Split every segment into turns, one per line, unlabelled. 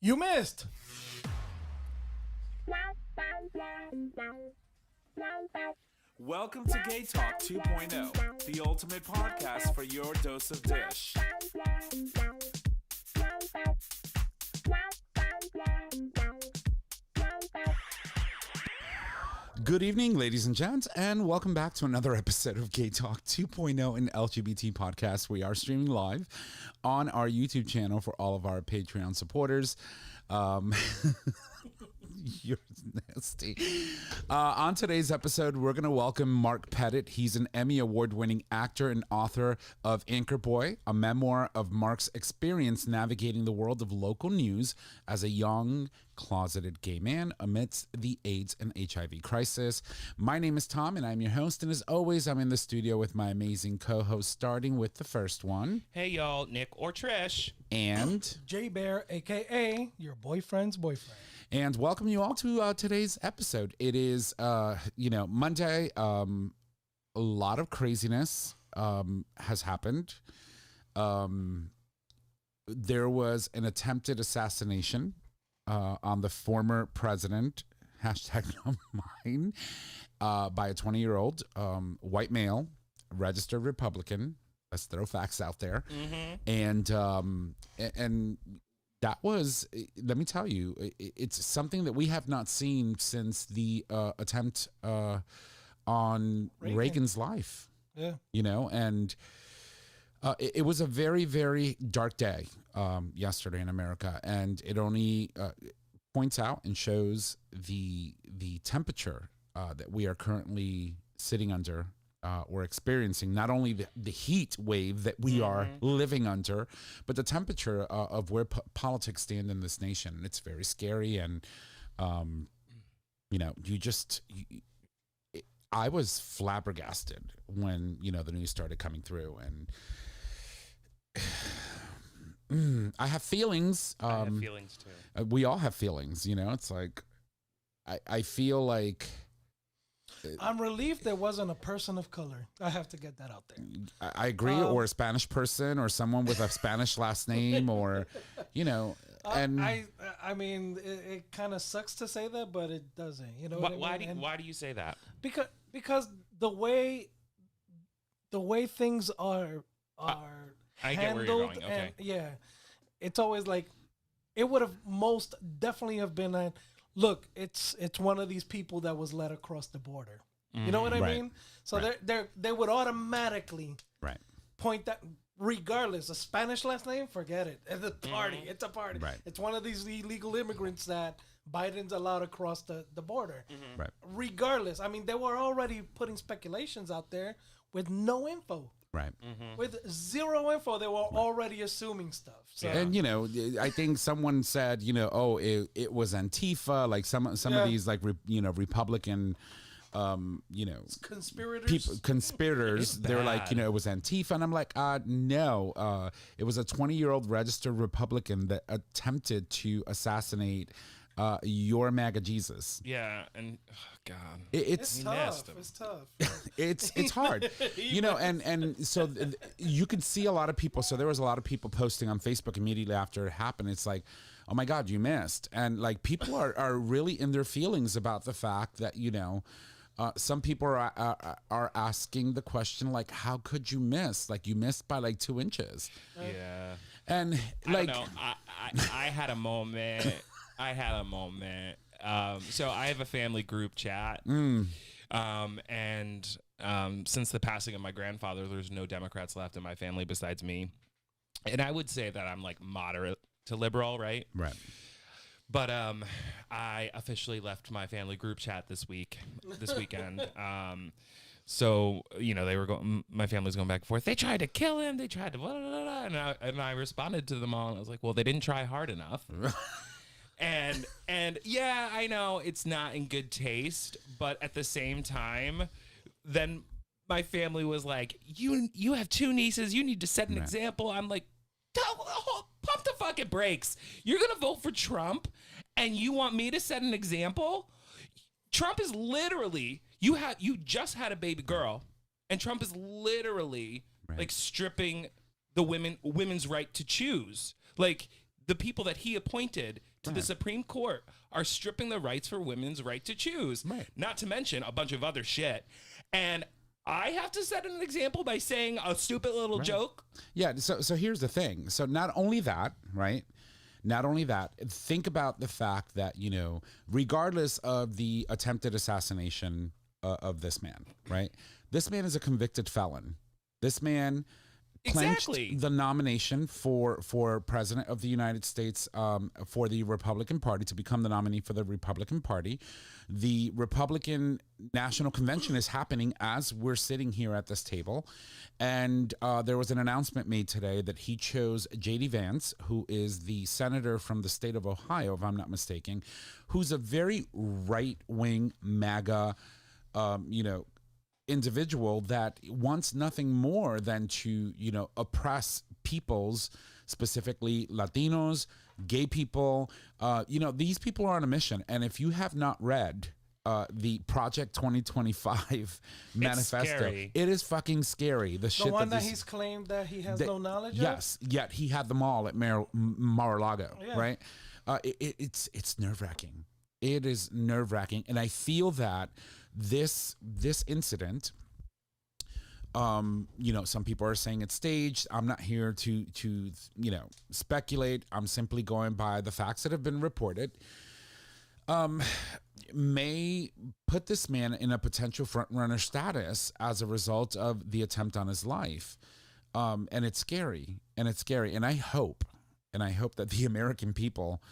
You missed.
Welcome to GayTalk 2.0, the ultimate podcast for your dose of dish.
Good evening, ladies and gents, and welcome back to another episode of GayTalk 2.0, an LGBT podcast. We are streaming live on our YouTube channel for all of our Patreon supporters. You're nasty. On today's episode, we're going to welcome Mark Pettit. He's an Emmy award-winning actor and author of ANKRBOY, a memoir of Mark's experience navigating the world of local news as a young, closeted gay man amidst the AIDS and HIV crisis. My name is Tom, and I'm your host. And as always, I'm in the studio with my amazing co-host, starting with the first one.
Hey, y'all, Nick or Trish.
And
J Bear, a.k.a. your boyfriend's boyfriend.
And welcome you all to today's episode. It is, Monday. A lot of craziness has happened. There was an attempted assassination on the former president, hashtag not mine, by a 20-year-old white male, registered Republican. Let's throw facts out there. Mm-hmm. And that was, let me tell you, it's something that we have not seen since the attempt on Reagan's life.
Yeah.
You know, and it was a very, very dark day yesterday in America, and it only points out and shows the temperature that we are currently sitting under. We're experiencing not only the heat wave that we are living under, but the temperature of where politics stand in this nation. And it's very scary. And, I was flabbergasted when, the news started coming through. And I have feelings.
I have feelings, too.
We all have feelings, It's like, I feel like...
I'm relieved there wasn't a person of color. I have to get that out there.
I agree, or a Spanish person, or someone with a Spanish last name, or, and
I mean, it kind of sucks to say that, but it doesn't. You know
Why do you say that?
Because the way things are
I get
handled,
where you're going. Okay.
and yeah, it's always like it would have most definitely have been that. Look, it's one of these people that was led across the border. You know what I mean? So they would automatically point that, regardless, a Spanish last name, forget it. It's a party. It's a party.
Right.
It's one of these illegal immigrants that Biden's allowed across the border.
Right.
Regardless, I mean, they were already putting speculations out there with no info.
Right.
With zero info, they were already assuming stuff. So.
And I think someone said, it was Antifa, like some of these like Republican, conspirators. They're like, it was Antifa, and I'm like, no, it was a 20-year-old registered Republican that attempted to assassinate your MAGA Jesus.
Yeah, and God,
it's tough. It's tough.
it's hard, and so you could see a lot of people. So there was a lot of people posting on Facebook immediately after it happened. It's like, oh my God, you missed, and like people are really in their feelings about the fact that some people are asking the question like, how could you miss? Like you missed by like 2 inches.
Yeah,
and
like I don't know. I had a moment. So I have a family group chat. And since the passing of my grandfather, there's no Democrats left in my family besides me. And I would say that I'm like moderate to liberal, right?
Right.
But I officially left my family group chat this weekend. So, they were my family was going back and forth. They tried to kill him. They tried to blah, blah, blah, blah. And I responded to them all. And I was like, well, they didn't try hard enough. And yeah, I know it's not in good taste, but at the same time, then my family was like, you have 2 nieces, you need to set an example. I'm like, pump the fucking brakes. You're gonna vote for Trump and you want me to set an example? Trump is literally, you just had a baby girl, and Trump is literally like stripping the women's right to choose. Like the people that he appointed to the Supreme Court are stripping the rights for women's right to choose, not to mention a bunch of other shit. And I have to set an example by saying a stupid little joke.
Yeah. So here's the thing. So not only that, right? Not only that, think about the fact that, you know, regardless of the attempted assassination of this man, right? This man is a convicted felon. This man clinched the nomination for president of the United States for the Republican Party, to become the nominee for the Republican Party. The Republican National Convention is happening as we're sitting here at this table. And there was an announcement made today that he chose J.D. Vance, who is the senator from the state of Ohio, if I'm not mistaken, who's a very right-wing MAGA, you know, individual that wants nothing more than to, you know, oppress peoples, specifically Latinos, gay people. You know, these people are on a mission. And if you have not read the Project 2025 manifesto,
scary.
it is fucking scary. The shit
one that he's claimed that he has no knowledge of?
Yes, yet he had them all at Mar-a-Lago, right? It's nerve-wracking. It is nerve-wracking. And I feel that this incident, you know, some people are saying it's staged. I'm not here to you know, speculate. I'm simply going by the facts that have been reported. May put this man in a potential front runner status as a result of the attempt on his life. And it's scary. And I hope that the American people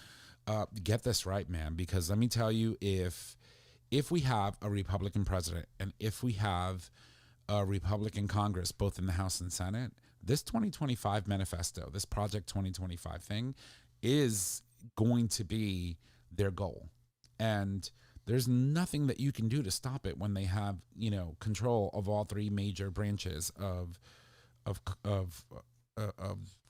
get this right, man, because let me tell you, if we have a Republican president and if we have a Republican Congress, both in the House and Senate, this 2025 manifesto, this Project 2025 thing is going to be their goal. And there's nothing that you can do to stop it when they have, you know, control of all three major branches of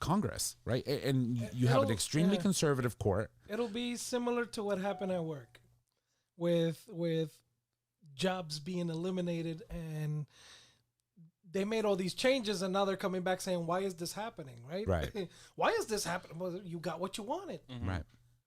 Congress, right? And you have an extremely conservative court.
It'll be similar to what happened at work with jobs being eliminated, and they made all these changes, and now they're coming back saying, why is this happening, right?
Right.
Why is this happening? Well, you got what you wanted.
Mm-hmm. Right.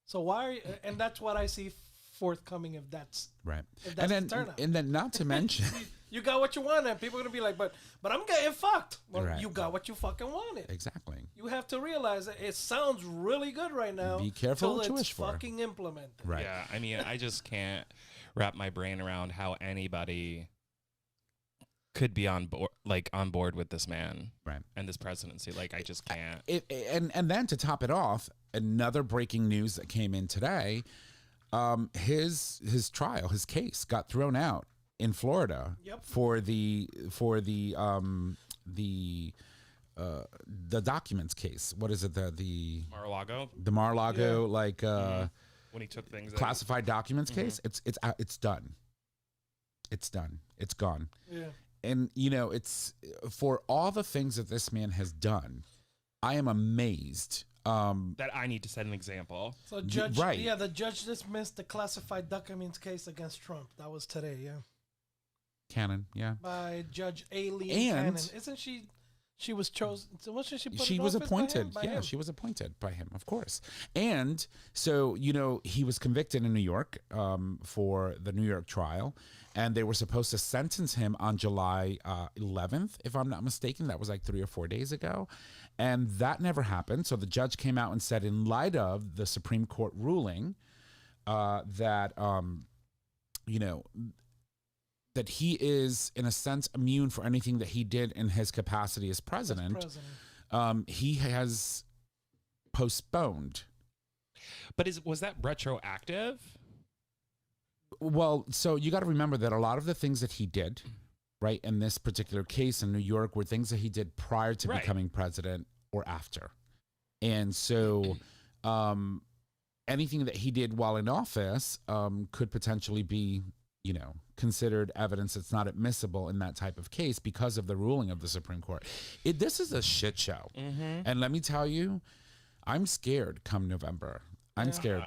So why, and that's what I see forthcoming if that's
right.
If that's the turnout.
And then not to mention,
you got what you wanted, and people are gonna be like, but I'm getting fucked. Well,
right.
You got what you fucking wanted.
Exactly.
You have to realize that it sounds really good right now.
Be careful what you
it's
wish for.
fucking implemented.
Right.
Yeah, I mean, I just can't wrap my brain around how anybody could be on board with this man,
right,
and this presidency. Like, I just can't.
And then to top it off, another breaking news that came in today. His trial, his case got thrown out in Florida for the documents case. What is it? The
Mar-a-Lago?
The Mar-a-Lago, like
when he took things
classified documents case. It's done. It's done. It's gone.
Yeah.
And you know, it's for all the things that this man has done, I am amazed.
That I need to set an example.
So the judge dismissed the classified documents case against Trump. That was today,
Cannon,
by Judge Aileen Cannon. Isn't she? She was chosen. So wasn't she?
She was appointed. Yeah, she was appointed by him, of course. And so, you know, he was convicted in New York for the New York trial, and they were supposed to sentence him on July 11th, if I'm not mistaken. That was like 3 or 4 days ago. And that never happened. So the judge came out and said, in light of the Supreme Court ruling, that, you know, that he is, in a sense, immune for anything that he did in his capacity as president. He has postponed.
But was that retroactive?
Well, so you got to remember that a lot of the things that he did, right, in this particular case in New York were things that he did prior to becoming president or after. And so anything that he did while in office could potentially be, you know, considered evidence that's not admissible in that type of case because of the ruling of the Supreme Court. This is a shit show. And let me tell you, I'm scared come November. I'm scared.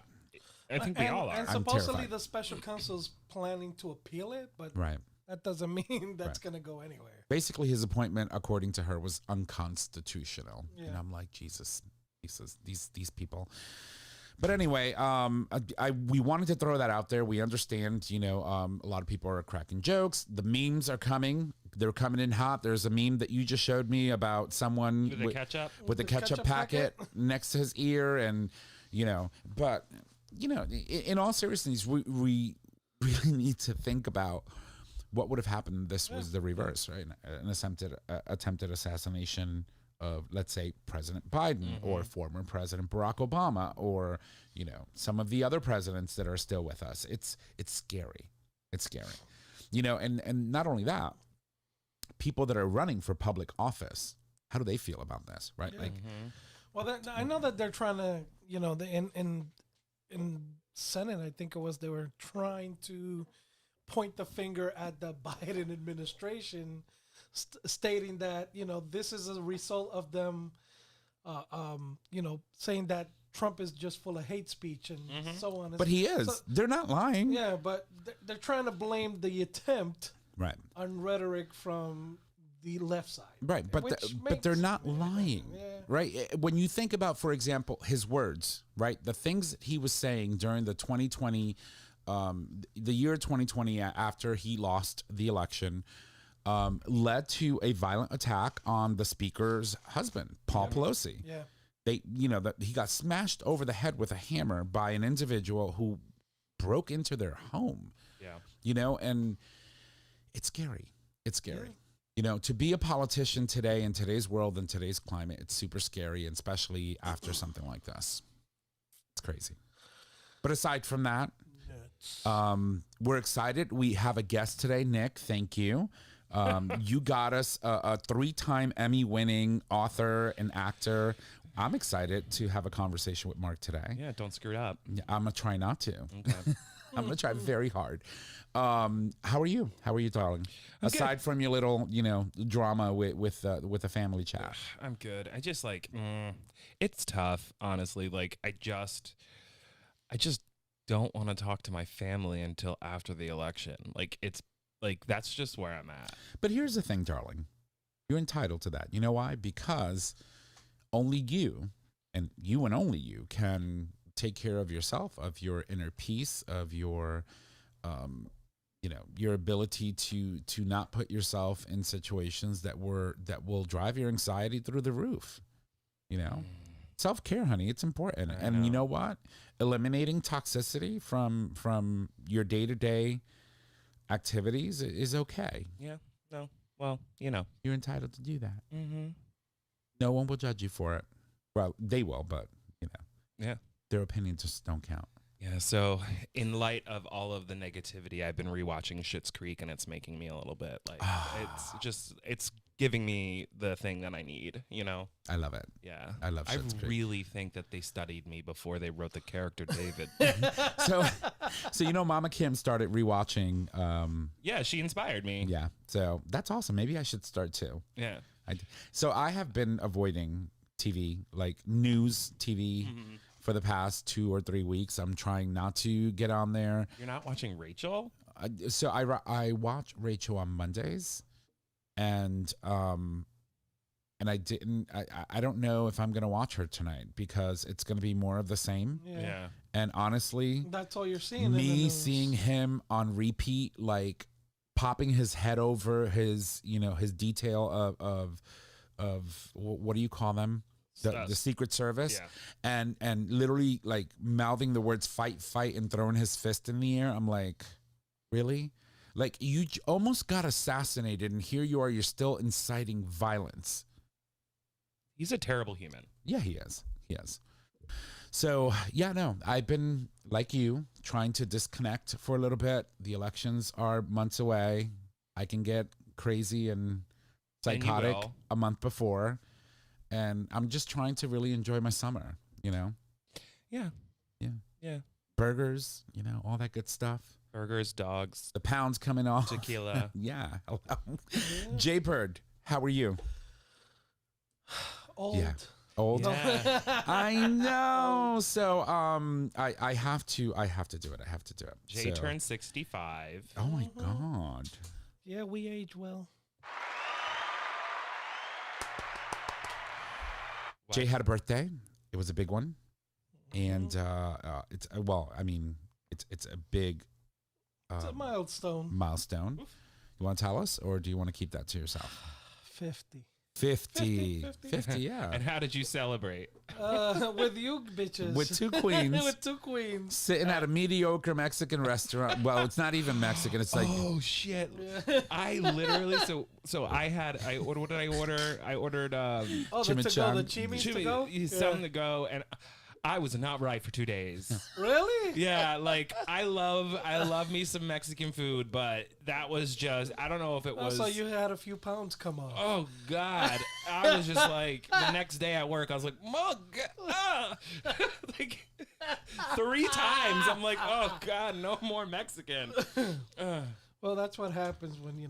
I think we all are.
And supposedly the special counsel's planning to appeal it, but that doesn't mean that's going to go anywhere.
Basically, his appointment, according to her, was unconstitutional. And I'm like, Jesus, these people. But anyway, we wanted to throw that out there. We understand, you know, a lot of people are cracking jokes. The memes are coming. They're coming in hot. There's a meme that you just showed me about someone
With the ketchup?
with the ketchup packet next to his ear, and you know. But you know, in all seriousness, we really need to think about what would have happened if this was the reverse, right? An attempted assassination of, let's say, President Biden or former President Barack Obama, or, you know, some of the other presidents that are still with us. It's scary. It's scary. You know, and not only that, people that are running for public office, how do they feel about this, right?
Yeah.
Like,
well, I know that they're trying to, you know, in Senate, I think it was, they were trying to point the finger at the Biden administration, stating that, you know, this is a result of them, you know, saying that Trump is just full of hate speech and so on.
but he is.
So,
they're not lying.
yeah, but they're trying to blame the attempt
Right.
on rhetoric from the left side.
Right, but but they're not lying, right? When you think about, for example, his words, right? The things that he was saying during the 2020, the year 2020, after he lost the election, led to a violent attack on the speaker's husband, Paul Pelosi.
Yeah.
They, you know, that he got smashed over the head with a hammer by an individual who broke into their home.
Yeah.
You know, and it's scary. It's scary.
Yeah.
You know, to be a politician today in today's world and today's climate, it's super scary, and especially after something like this. It's crazy. But aside from that, we're excited. We have a guest today, Nick. Thank you. You got us a 3-time Emmy-winning author and actor. I'm excited to have a conversation with Mark today.
Yeah, don't screw it up.
I'm going to try not to.
Okay.
I'm going to try very hard. How are you? How are you, darling? Aside from your little, you know, drama with a family chat.
I'm good. I just like, it's tough, honestly. Like, I just don't want to talk to my family until after the election. Like, it's like, that's just where I'm at.
But here's the thing, darling. You're entitled to that. You know why? Because only you, and only you, can take care of yourself, of your inner peace, of your, you know, your ability to not put yourself in situations that will drive your anxiety through the roof. You know, self-care, honey, it's important. And you know what? Eliminating toxicity from your day-to-day activities is okay.
Yeah. No. Well, you know,
You're entitled to do that.
mm-hmm.
No one will judge you for it. Well, they will, but you know,
Yeah.
their opinions just don't count.
Yeah, so in light of all of the negativity, I've been rewatching Schitt's Creek, and it's making me a little bit like, it's giving me the thing that I need, you know?
I love it.
Yeah.
I love Schitt's Creek.
really think that they studied me before they wrote the character David.
So you know, Mama Kim started rewatching.
Yeah, she inspired me.
Yeah, so that's awesome. Maybe I should start too.
Yeah.
So I have been avoiding TV, like news TV, for the past 2 or 3 weeks. I'm trying not to get on there.
You're not watching Rachel?
So I watch Rachel on Mondays, and I didn't. I don't know if I'm gonna watch her tonight because it's gonna be more of the same.
Yeah.
And honestly,
That's all you're seeing.
me seeing him on repeat, like popping his head over his, you know, his detail of what do you call them? The Secret Service, and literally like mouthing the words fight and throwing his fist in the air. I'm like, really? Like, you almost got assassinated, and here you are, you're still inciting violence.
He's a terrible human.
Yeah, he is. So yeah, no, I've been like you, trying to disconnect for a little bit. The elections are months away. I can get crazy and psychotic a month before. And I'm just trying to really enjoy my summer, you know?
Yeah.
Burgers, you know, all that good stuff.
Burgers, dogs,
The pounds coming off.
tequila.
Yeah. Jay Bird, how are you?
Old.
Yeah. Old.
Yeah.
I know. So I have to do it. I have to do it.
Jay
So-
turned 65.
Oh my God.
Yeah, we age well.
Jay had a birthday. It was a big one. and it's well, I mean, it's a big
It's a milestone.
milestone. You want to tell us, or do you want to keep that to yourself?
50.
50, yeah.
And how did you celebrate?
With you bitches.
With two queens.
With two queens.
Sitting at a mediocre Mexican restaurant. Well, it's not even Mexican. It's like,
Oh shit! I literally so I ordered. What did I order? I ordered
Oh, the to go, the
Chimichang-
chimis to go?
something to go, and I was not right for 2 days.
Really?
Yeah, like I love me some Mexican food, but that was just I don't know if it was.
So you had a few pounds come off.
Oh God! I was just like the next day at work. I was like, like 3 times. I'm like, oh God, no more Mexican.
Well, that's what happens when,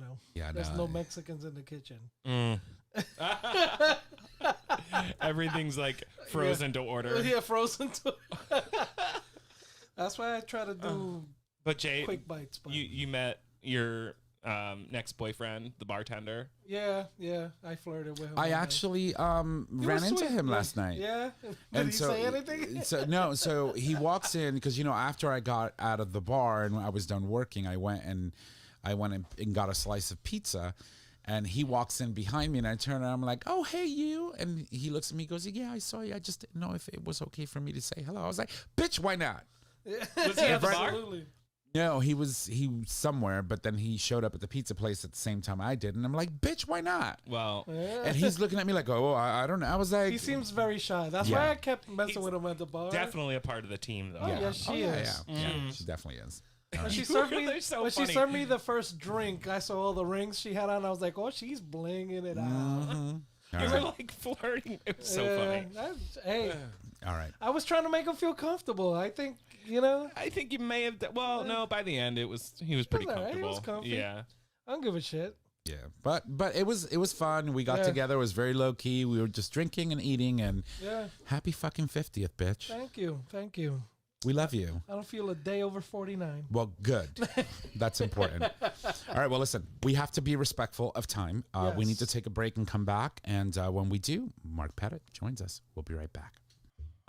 there's no Mexicans in the kitchen.
Everything's like frozen to order.
Yeah, frozen too. That's why I try to do
But Jay,
quick bites. But
you met your next boyfriend, the bartender.
yeah, I flirted with him.
I
one day.
actually
He
ran
was
into
sweet.
him
Yeah.
last night.
Yeah. Did
And
he say anything?
So he walks in because after I got out of the bar and I was done working, I went and got a slice of pizza, and he walks in behind me, and I turn around, I'm like, "Oh, hey, you!" And he looks at me, goes, "Yeah, I saw you. I just didn't know if it was okay for me to say hello." I was like, "Bitch, why not?"
Was he at the bar?
Absolutely.
No, he was somewhere, but then he showed up at the pizza place at the same time I did, and I'm like, "Bitch, why not?"
Well,
And he's looking at me like, "Oh, I don't know." I was like,
He seems very shy. That's
Yeah.
why I kept messing
He's
with him at the bar.
definitely a part of the team, though.
Oh, yeah, she is.
Yeah, she definitely is.
When she served me,
They're so
when she
funny.
served me the first drink, I saw all the rings she had on. I was like, "Oh, she's blinging it out."
All
You were
right.
like flirting. It was so
Yeah,
funny.
hey,
All right.
I was trying to make him feel comfortable. I think
I think you may have. Well, no. By the end, he was pretty
all right. He
comfortable.
was comfy.
Yeah.
I don't give a shit.
Yeah, but it was fun. We got
Yeah.
together. It was very low key. We were just drinking and eating, and
Yeah,
happy fucking 50th, bitch.
thank you.
We love you.
I don't feel a day over 49.
Well, good. That's important. All right. Well, listen, we have to be respectful of time. We need to
Yes.
take a break and come back. And when we do, Mark Pettit joins us. We'll be right back.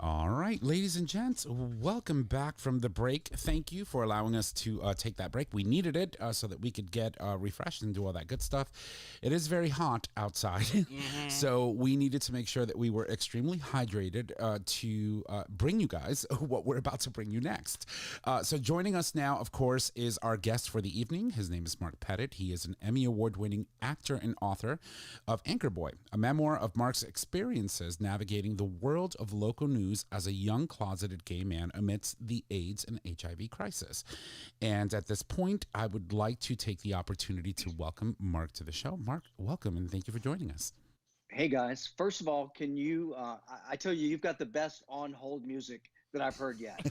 All right, ladies and gents, welcome back from the break. Thank you for allowing us to take that break. We needed it so that we could get refreshed and do all that good stuff. It is very hot outside, so we needed to make sure that we were extremely hydrated to bring you guys what we're about to bring you next. So joining us now, of course, is our guest for the evening. His name is Mark Pettit. He is an Emmy Award-winning actor and author of ANKRBOY, a memoir of Mark's experiences navigating the world of local news as a young closeted gay man amidst the AIDS and HIV crisis. And at this point, I would like to take the opportunity to welcome Mark to the show. Mark, welcome, and thank you for joining us.
Hey guys, first of all, can you, I tell you, you've got the best on hold music that I've heard yet.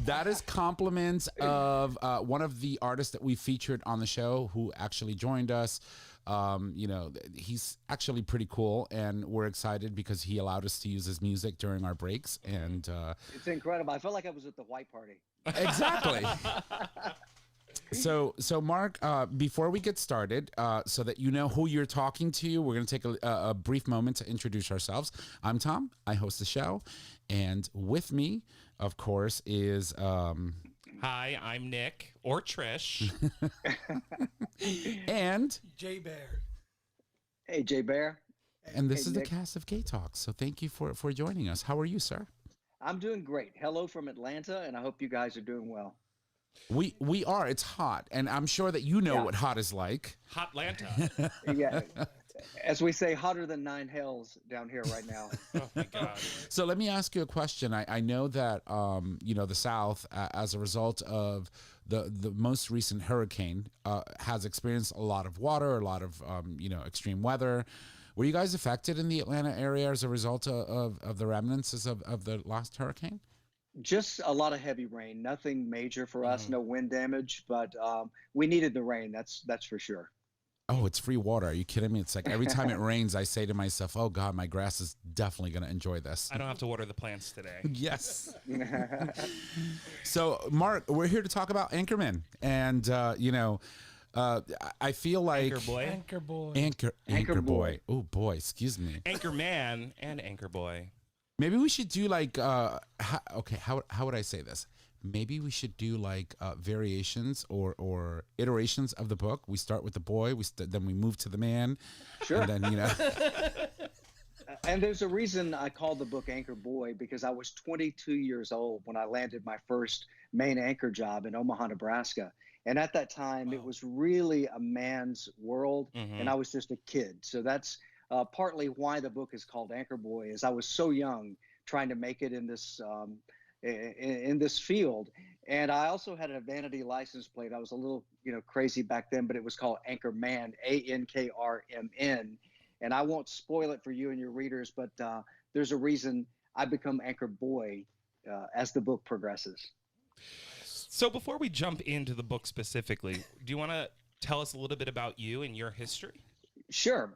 That is compliments of one of the artists that we featured on the show who actually joined us. He's actually pretty cool, and we're excited because he allowed us to use his music during our breaks. And
It's incredible. I felt like I was at the white party.
exactly. So Mark, before we get started, so that you know who you're talking to, we're going to take a brief moment to introduce ourselves. I'm Tom. I host the show. And with me, of course, is...
Hi, I'm Nick or Trish.
and
Jay Bear.
Hey, Jay Bear.
this
Hey,
is
Nick.
the cast of GayTalk. So thank you for joining us. How are you, sir?
I'm doing great. Hello from Atlanta, and I hope you guys are doing well.
We are. It's hot, and I'm sure that you know
Yeah.
what hot is like.
Hotlanta.
Yeah. As we say, hotter than 9 hells down here right now.
Oh my God.
So let me ask you a question. I know that the South, as a result of the most recent hurricane, has experienced a lot of water, a lot of extreme weather. Were you guys affected in the Atlanta area as a result of the remnants of the last hurricane?
Just a lot of heavy rain. Nothing major for us. No wind damage, but we needed the rain. That's for sure.
Oh, it's free water. Are you kidding me? It's like every time it rains, I say to myself, oh, God, my grass is definitely going to enjoy this.
I don't have to water the plants today.
Yes. So, Mark, we're here to talk about Anchorman. And, I feel like...
ANKRBOY.
ANKRBOY.
ANKRBOY. Oh, boy, excuse me.
Anchorman and ANKRBOY.
Maybe we should do like how would I say this? Maybe we should do like variations or iterations of the book. We start with the boy, then we move to the man.
Sure.
And then,
And there's a reason I called the book ANKRBOY, because I was 22 years old when I landed my first main anchor job in Omaha, Nebraska. And at that time, it was really a man's world, and I was just a kid. So that's partly why the book is called ANKRBOY, is I was so young trying to make it in this field. And I also had a vanity license plate. I was a little, crazy back then, but it was called Anchorman, ANKRMN. And I won't spoil it for you and your readers, but there's a reason I become ANKRBOY as the book progresses.
So before we jump into the book specifically, do you want to tell us a little bit about you and your history?
Sure.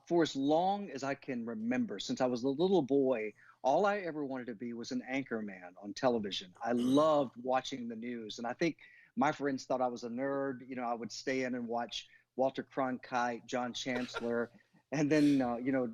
For as long as I can remember, since I was a little boy, all I ever wanted to be was an anchorman on television. I loved watching the news. And I think my friends thought I was a nerd. I would stay in and watch Walter Cronkite, John Chancellor, and then,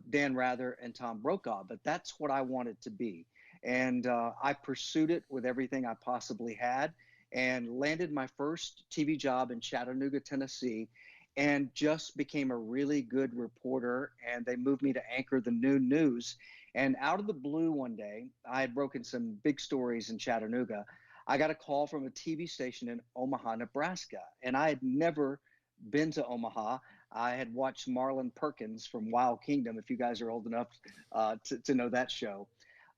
Dan Rather and Tom Brokaw. But that's what I wanted to be. And I pursued it with everything I possibly had, and landed my first TV job in Chattanooga, Tennessee, and just became a really good reporter. And they moved me to anchor the noon news. And out of the blue one day, I had broken some big stories in Chattanooga. I got a call from a TV station in Omaha, Nebraska. And I had never been to Omaha. I had watched Marlon Perkins from Wild Kingdom, if you guys are old enough to know that show.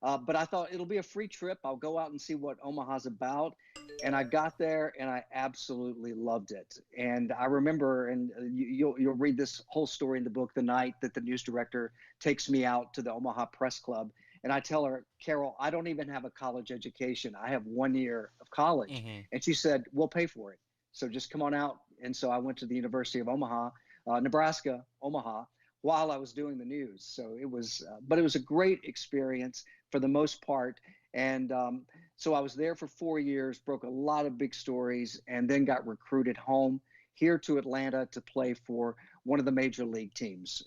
But I thought it'll be a free trip. I'll go out and see what Omaha's about. And I got there and I absolutely loved it. And I remember, and you'll read this whole story in the book, the night that the news director takes me out to the Omaha Press Club. And I tell her, Carol, I don't even have a college education. I have 1 year of college. And she said, we'll pay for it. So just come on out. And so I went to the University of Omaha, Nebraska, Omaha, while I was doing the news. So it was, but it was a great experience for the most part. And so I was there for 4 years, broke a lot of big stories, and then got recruited home here to Atlanta to play for one of the major league teams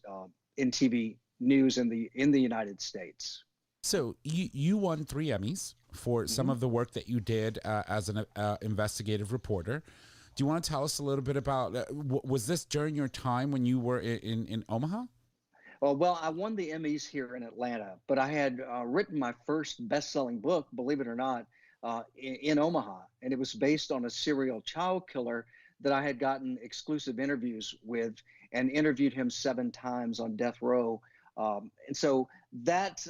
in TV news in the United States.
So you won 3 Emmys for some of the work that you did as an investigative reporter. Do you want to tell us a little bit about, was this during your time when you were in Omaha?
Well, I won the Emmys here in Atlanta, but I had written my first best-selling book, believe it or not, in Omaha. And it was based on a serial child killer that I had gotten exclusive interviews with, and interviewed him 7 times on death row. And so that,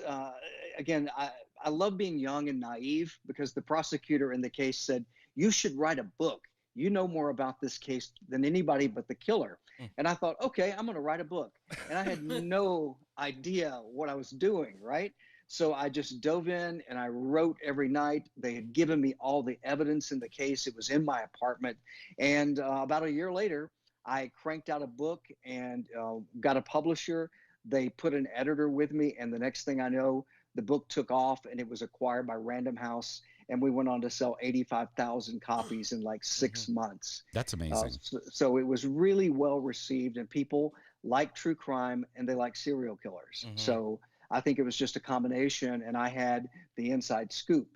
again, I love being young and naive, because the prosecutor in the case said, you should write a book. You know more about this case than anybody but the killer. And I thought, okay, I'm going to write a book. And I had no idea what I was doing, right? So I just dove in and I wrote every night. They had given me all the evidence in the case. It was in my apartment. And about a year later, I cranked out a book and got a publisher. They put an editor with me. And the next thing I know, the book took off and it was acquired by Random House. And we went on to sell 85,000 copies in like 6 months.
That's amazing.
So it was really well received, and people like true crime and they like serial killers. So I think it was just a combination, and I had the inside scoop.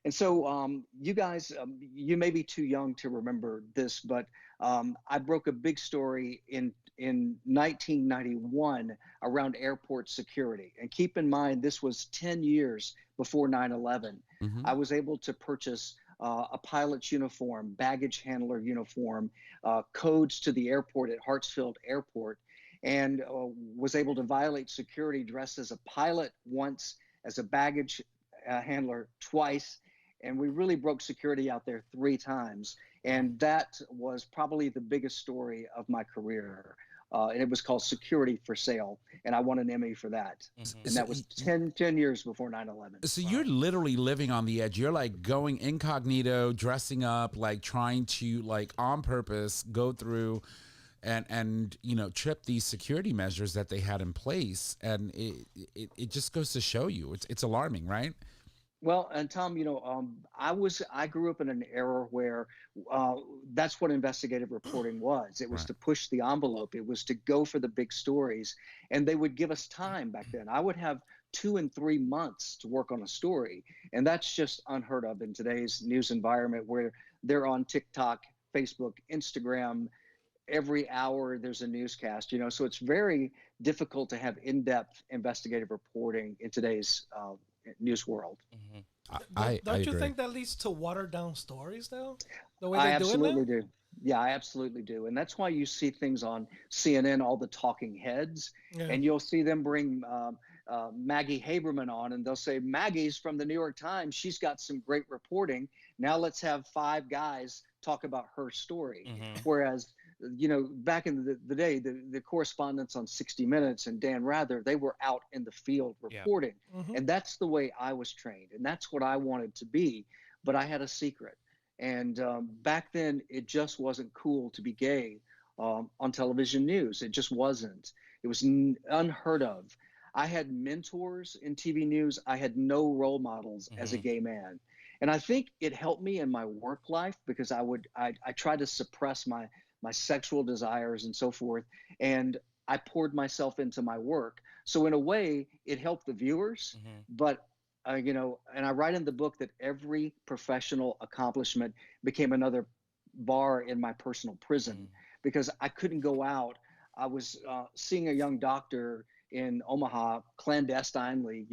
And so you guys, you may be too young to remember this, but I broke a big story in 1991 around airport security. And keep in mind, this was 10 years before 9/11. I was able to purchase a pilot's uniform, baggage handler uniform, codes to the airport at Hartsfield Airport, and was able to violate security dressed as a pilot once, as a baggage handler twice. And we really broke security out there 3 times. And that was probably the biggest story of my career. And it was called Security for Sale. And I won an Emmy for that. And that was 10 years before 9/11.
So you're literally living on the edge. You're like going incognito, dressing up, like trying to, like, on purpose go through and trip these security measures that they had in place. And it just goes to show you, it's alarming, right?
Well, and Tom, I grew up in an era where uh, that's what investigative reporting was. It was
Right.
to push the envelope. It was to go for the big stories, and they would give us time back then. I would have 2 and 3 months to work on a story, and that's just unheard of in today's news environment where they're on TikTok, Facebook, Instagram. Every hour there's a newscast. So it's very difficult to have in-depth investigative reporting in today's news world.
Hmm.
Don't you
agree.
think that leads to watered down stories though? The way
I
they do it now?
absolutely do. Yeah, I absolutely do. And that's why you see things on CNN, all the talking heads,
Yeah.
and you'll see them bring Maggie Haberman on, and they'll say, Maggie's from the New York Times. She's got some great reporting. Now let's have five guys talk about her story.
Hmm.
Whereas, back in the day, the correspondents on 60 Minutes and Dan Rather, they were out in the field
Yeah.
reporting.
Mhm.
And that's the way I was trained. And that's what I wanted to be. But I had a secret. And back then, it just wasn't cool to be gay on television news. It just wasn't. It was unheard of. I had mentors in TV news. I had no role models as a
Mhm.
gay man. And I think it helped me in my work life because I tried to suppress my sexual desires and so forth. And I poured myself into my work. So in a way, it helped the viewers,
Mhm.
but and I write in the book that every professional accomplishment became another bar in my personal prison because I couldn't go out. I was seeing a young doctor in Omaha clandestinely,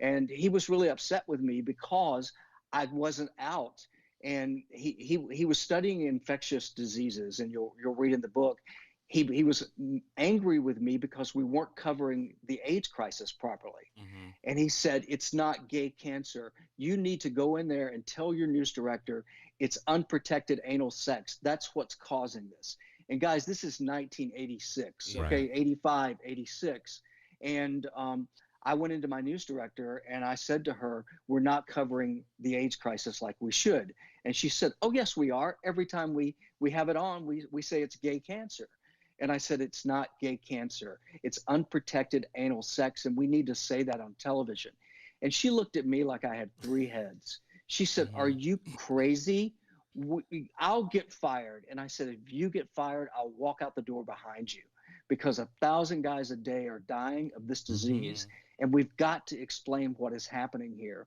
and he was really upset with me because I wasn't out. And he was studying infectious diseases, and you'll read in the book. He was angry with me because we weren't covering the AIDS crisis properly.
Mhm.
And he said, it's not gay cancer. You need to go in there and tell your news director it's unprotected anal sex. That's what's causing this. And guys, this is 1986,
Yeah.
okay, 85, 86. And I went into my news director and I said to her, we're not covering the AIDS crisis like we should. And she said, oh, yes, we are. Every time we have it on, we say it's gay cancer. And I said, it's not gay cancer. It's unprotected anal sex. And we need to say that on television. And she looked at me like I had three heads. She said,
Mhm.
are you crazy? I'll get fired. And I said, if you get fired, I'll walk out the door behind you because 1,000 guys a day are dying of this disease. And we've got to explain what is happening here.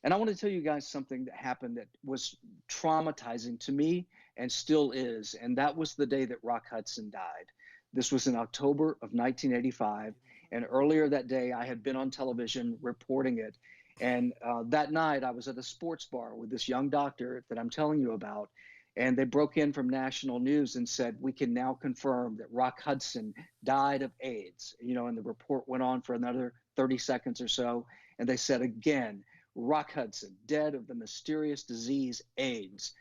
And I want to tell you guys something that happened that was traumatizing to me and still is. And that was the day that Rock Hudson died. This was in October of 1985. And earlier that day, I had been on television reporting it. And that night, I was at a sports bar with this young doctor that I'm telling you about. And they broke in from national news and said, we can now confirm that Rock Hudson died of AIDS. And the report went on for another 30 seconds or so. And they said again, Rock Hudson, dead of the mysterious disease AIDS.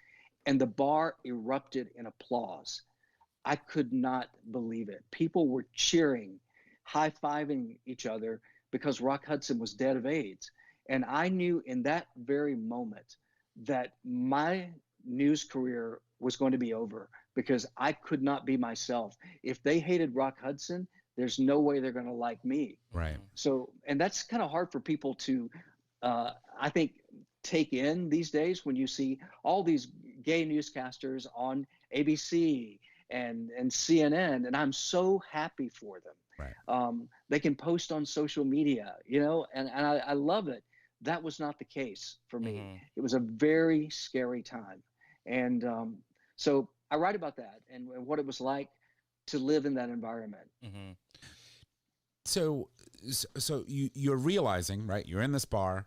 And the bar erupted in applause. I could not believe it. People were cheering, high-fiving each other because Rock Hudson was dead of AIDS. And I knew in that very moment that my news career was going to be over because I could not be myself. If they hated Rock Hudson, there's no way they're going to like me.
Right.
So, and that's kind of hard for people to, I think, take in these days when you see all these gay newscasters on ABC and CNN, and I'm so happy for them.
Right.
They can post on social media, and I love it. That was not the case for me.
Mhm.
It was a very scary time. And so I write about that and what it was like to live in that environment.
Mhm.
So you're realizing, right? You're in this bar.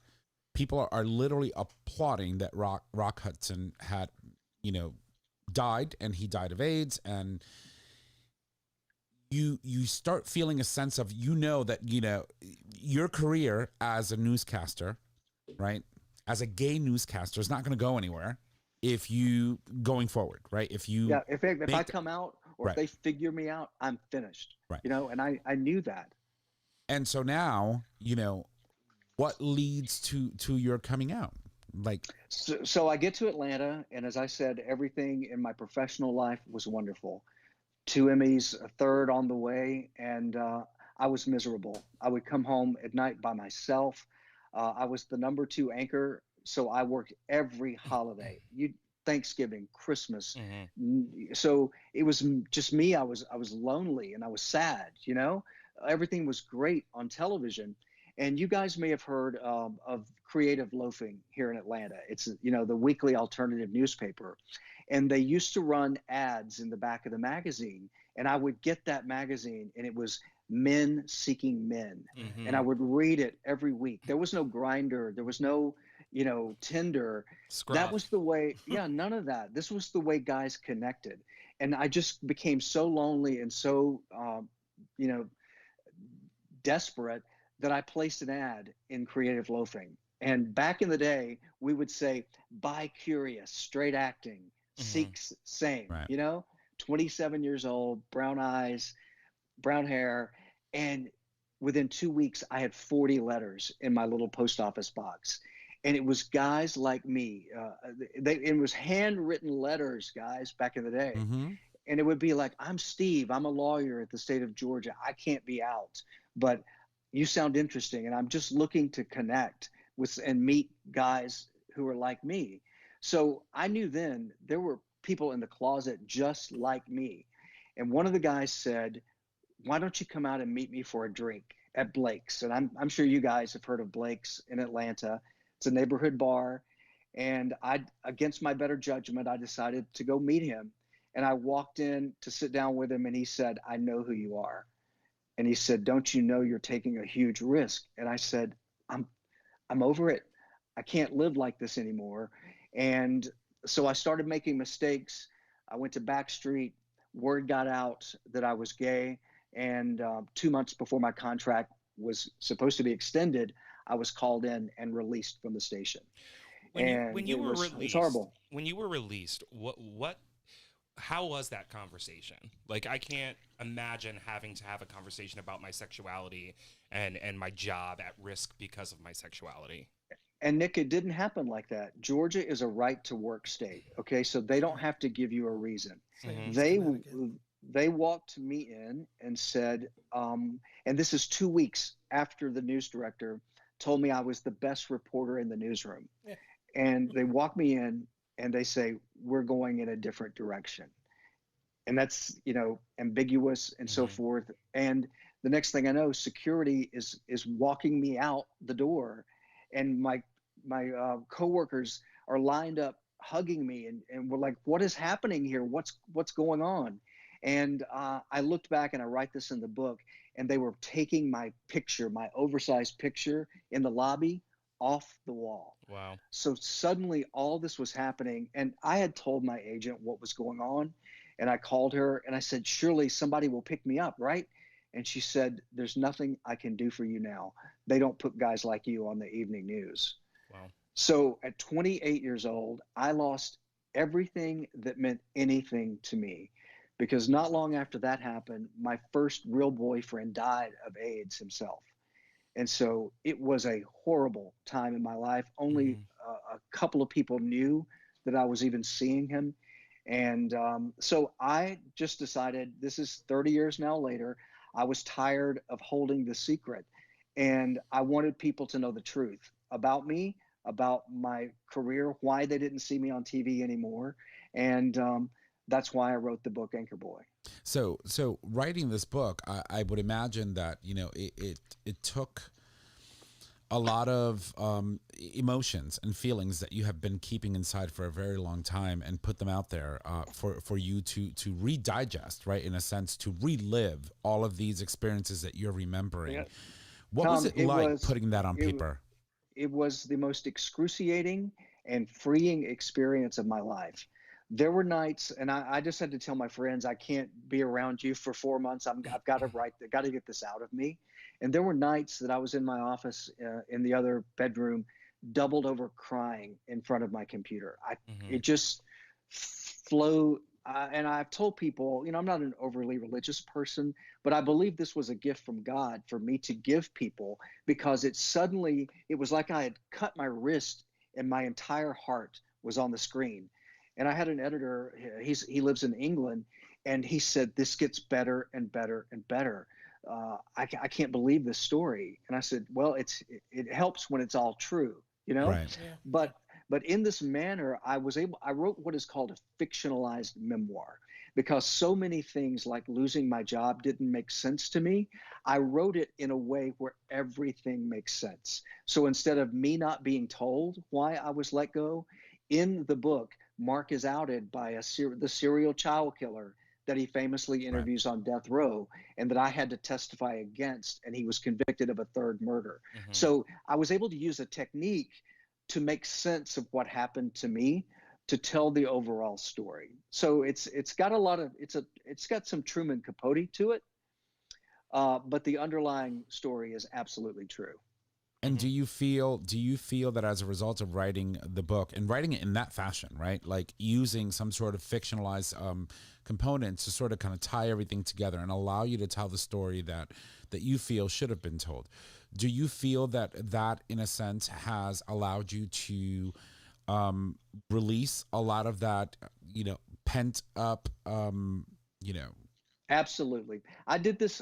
People are literally applauding that Rock Hudson had, died, and he died of AIDS, and you start feeling a sense of that your career as a newscaster, right, as a gay newscaster, is not going to go anywhere if you going forward, right? If you
If I come out or
right.
if they figure me out, I'm finished.
Right.
And I knew that.
And so now, what leads to your coming out? Like,
so I get to Atlanta, and as I said, everything in my professional life was wonderful. 2 Emmys, a third on the way, and I was miserable. I would come home at night by myself. I was the number 2 anchor, so I worked every holiday. Thanksgiving, Christmas. So it was just me. I was lonely and I was sad. Everything was great on television. And you guys may have heard of Creative Loafing here in Atlanta. It's the weekly alternative newspaper, and they used to run ads in the back of the magazine. And I would get that magazine, and it was men seeking men, and I would read it every week. There was no Grindr. There was no Tinder.
Scruff.
That was the way. Yeah, none of that. This was the way guys connected, and I just became so lonely and so desperate that I placed an ad in Creative Loafing. And back in the day, we would say, bi-curious, straight acting, seeks same,
right.
27 years old, brown eyes, brown hair. And within 2 weeks, I had 40 letters in my little post office box. And it was guys like me. It was handwritten letters, guys, back in the day. And it would be like, I'm Steve. I'm a lawyer at the state of Georgia. I can't be out, but you sound interesting. And I'm just looking to connect with and meet guys who are like me. So I knew then there were people in the closet just like me. And one of the guys said, why don't you come out and meet me for a drink at Blake's? And I'm sure you guys have heard of Blake's in Atlanta. It's a neighborhood bar. And against my better judgment, I decided to go meet him. And I walked in to sit down with him, and he said, I know who you are. And he said, don't you know you're taking a huge risk? And I said, I'm over it. I can't live like this anymore. And so I started making mistakes. I went to Backstreet. Word got out that I was gay. And 2 months before my contract was supposed to be extended, I was called in and released from the station.
When you were released,
it's horrible.
When you were released, how was that conversation? Like, I can't imagine having to have a conversation about my sexuality and my job at risk because of my sexuality.
And Nick, it didn't happen like that. Georgia is a right to work state. Okay. So they don't have to give you a reason. They walked me in and said, and this is 2 weeks after the news director told me I was the best reporter in the newsroom. Yeah. And they walk me in and they say, we're going in a different direction. And that's, ambiguous and so forth. And the next thing I know, security is walking me out the door. And my coworkers are lined up hugging me. And we're like, what is happening here? What's going on? And I looked back, and I write this in the book, and they were taking my picture, my oversized picture in the lobby, off the wall.
Wow.
So suddenly all this was happening, and I had told my agent what was going on, and I called her and I said, surely somebody will pick me up, right? And she said, there's nothing I can do for you now. They don't put guys like you on the evening news.
Wow.
So at 28 years old, I lost everything that meant anything to me, because not long after that happened, my first real boyfriend died of AIDS himself. And so it was a horrible time in my life. Only a couple of people knew that I was even seeing him. And so I just decided, this is 30 years now later, I was tired of holding the secret. And I wanted people to know the truth about me, about my career, why they didn't see me on TV anymore. And that's why I wrote the book ANKRBOY.
So writing this book, I would imagine that, it took a lot of emotions and feelings that you have been keeping inside for a very long time and put them out there for you to redigest, right? In a sense, to relive all of these experiences that you're remembering. Yeah. What Tom, was it like putting that on paper?
It was the most excruciating and freeing experience of my life. There were nights, and I just had to tell my friends, I can't be around you for 4 months. I've got to get this out of me. And there were nights that I was in my office in the other bedroom, doubled over crying in front of my computer. It just flowed. And I've told people, I'm not an overly religious person, but I believe this was a gift from God for me to give people, because it was like I had cut my wrist and my entire heart was on the screen. And I had an editor, he lives in England, and he said, this gets better and better and better. I can't believe this story. And I said, well, it helps when it's all true, you know?
Right.
Yeah.
But in this manner, I wrote what is called a fictionalized memoir, because so many things like losing my job didn't make sense to me. I wrote it in a way where everything makes sense. So instead of me not being told why I was let go, in the book, Mark is outed by the serial child killer that he famously interviews on death row, and that I had to testify against, and he was convicted of a third murder. So I was able to use a technique to make sense of what happened to me, to tell the overall story. So it's got it's got some Truman Capote to it, but the underlying story is absolutely true.
And do you feel that as a result of writing the book and writing it in that fashion, right, like using some sort of fictionalized components to sort of kind of tie everything together and allow you to tell the story that you feel should have been told, do you feel that in a sense has allowed you to release a lot of that, pent up,
Absolutely. I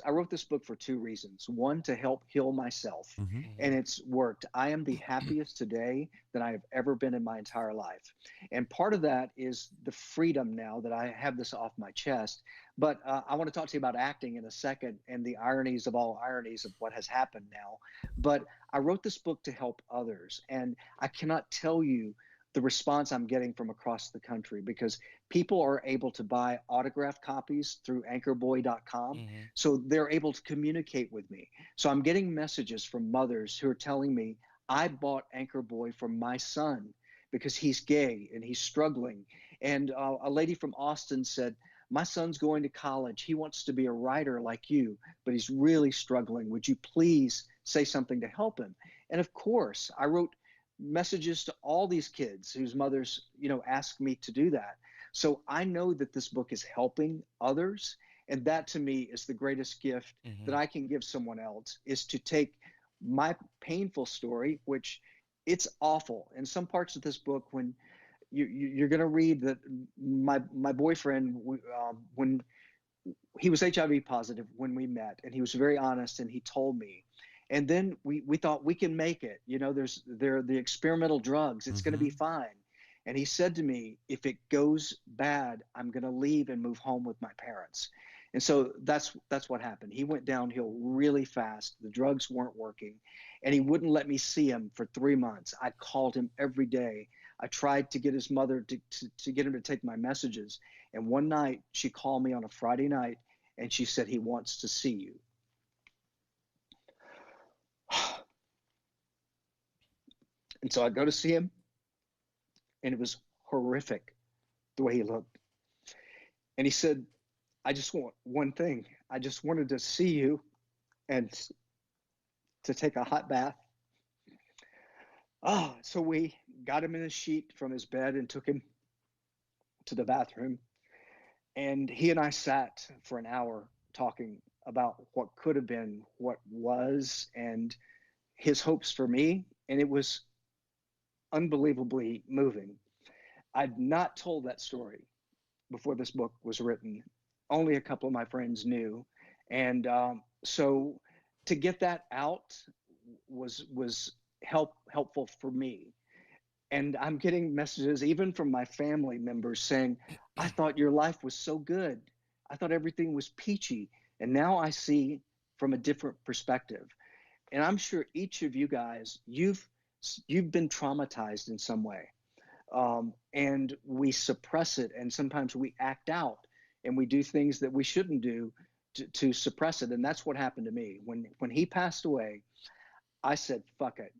wrote this book for two reasons. One, to help heal myself, and it's worked. I am the happiest today that I have ever been in my entire life. And part of that is the freedom now that I have this off my chest. But I want to talk to you about acting in a second and the ironies of all ironies of what has happened now. But I wrote this book to help others. And I cannot tell you the response I'm getting from across the country, because people are able to buy autographed copies through ANKRBOY.com. So they're able to communicate with me. So I'm getting messages from mothers who are telling me, I bought ANKRBOY for my son because he's gay and he's struggling. And a lady from Austin said, my son's going to college. He wants to be a writer like you, but he's really struggling. Would you please say something to help him? And of course, I wrote messages to all these kids whose mothers, asked me to do that. So I know that this book is helping others. And that to me is the greatest gift that I can give someone else, is to take my painful story, which it's awful. In some parts of this book, when you're going to read that my boyfriend, when he was HIV positive when we met, and he was very honest, and he told me. And then we thought, we can make it. There are the experimental drugs. It's going to be fine. And he said to me, if it goes bad, I'm going to leave and move home with my parents. And so that's what happened. He went downhill really fast. The drugs weren't working, and he wouldn't let me see him for 3 months. I called him every day. I tried to get his mother to get him to take my messages. And one night she called me on a Friday night, and she said, he wants to see you. And so I go to see him, and it was horrific the way he looked. And he said, I just want one thing. I just wanted to see you and to take a hot bath. So we got him in a sheet from his bed and took him to the bathroom. And he and I sat for an hour talking about what could have been, what was, and his hopes for me. And it was unbelievably moving. I'd not told that story before this book was written. Only a couple of my friends knew. And so to get that out was helpful for me. And I'm getting messages even from my family members saying, I thought your life was so good. I thought everything was peachy. And now I see from a different perspective. And I'm sure each of you guys, you've been traumatized in some way. And we suppress it, and sometimes we act out, and we do things that we shouldn't do to suppress it. And that's what happened to me. When he passed away, I said, fuck it.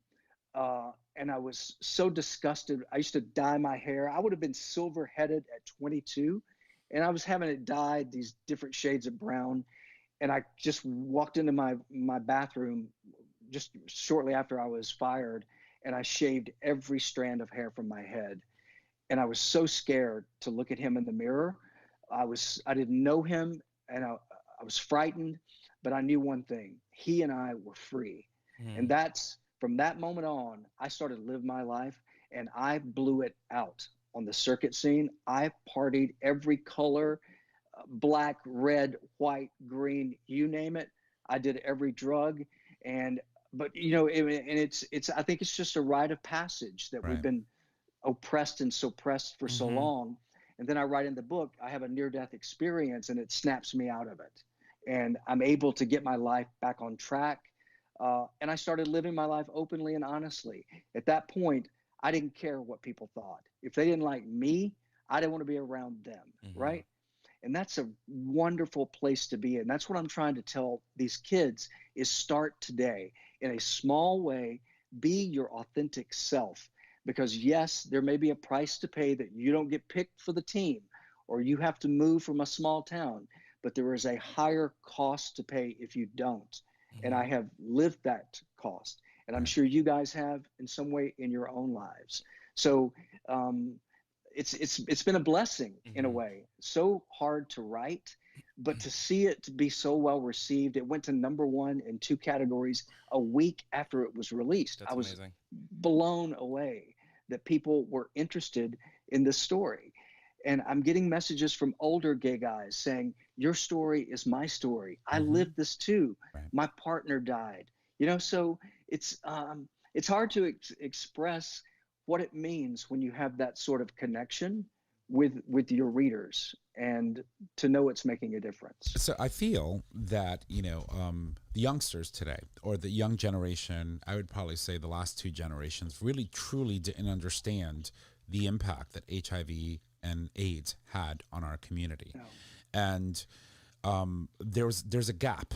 And I was so disgusted. I used to dye my hair. I would have been silver-headed at 22, and I was having it dyed these different shades of brown. And I just walked into my bathroom just shortly after I was fired, and I shaved every strand of hair from my head. And I was so scared to look at him in the mirror. I didn't know him, and I was frightened, but I knew one thing: he and I were free. And that's from that moment on, I started to live my life, and I blew it out on the circuit scene. I partied every color, black, red, white, green, you name it. I did every drug, but you know, and it's I think it's just a rite of passage that we've been oppressed and suppressed for so long. And then I write in the book, I have a near-death experience, and it snaps me out of it, and I'm able to get my life back on track. And I started living my life openly and honestly. At that point, I didn't care what people thought. If they didn't like me, I didn't want to be around them, right? And that's a wonderful place to be in. That's what I'm trying to tell these kids is start today in a small way, be your authentic self. Because yes, there may be a price to pay that you don't get picked for the team or you have to move from a small town, but there is a higher cost to pay if you don't. And I have lived that cost. And I'm sure you guys have in some way in your own lives. So it's been a blessing in a way. So hard to write, but to see it to be so well received. It went to #1 in 2 categories a week after it was released.
That's
I was
amazing.
blown away that people were interested in this story. And I'm getting messages from older gay guys saying, your story is my story. I lived this too. My partner died. You know, so it's hard to express what it means when you have that sort of connection with your readers and to know it's making a difference.
So I feel that, you know, the youngsters today, or the young generation, I would probably say the last 2 generations, really truly didn't understand the impact that HIV and AIDS had on our community. No. And there's a gap,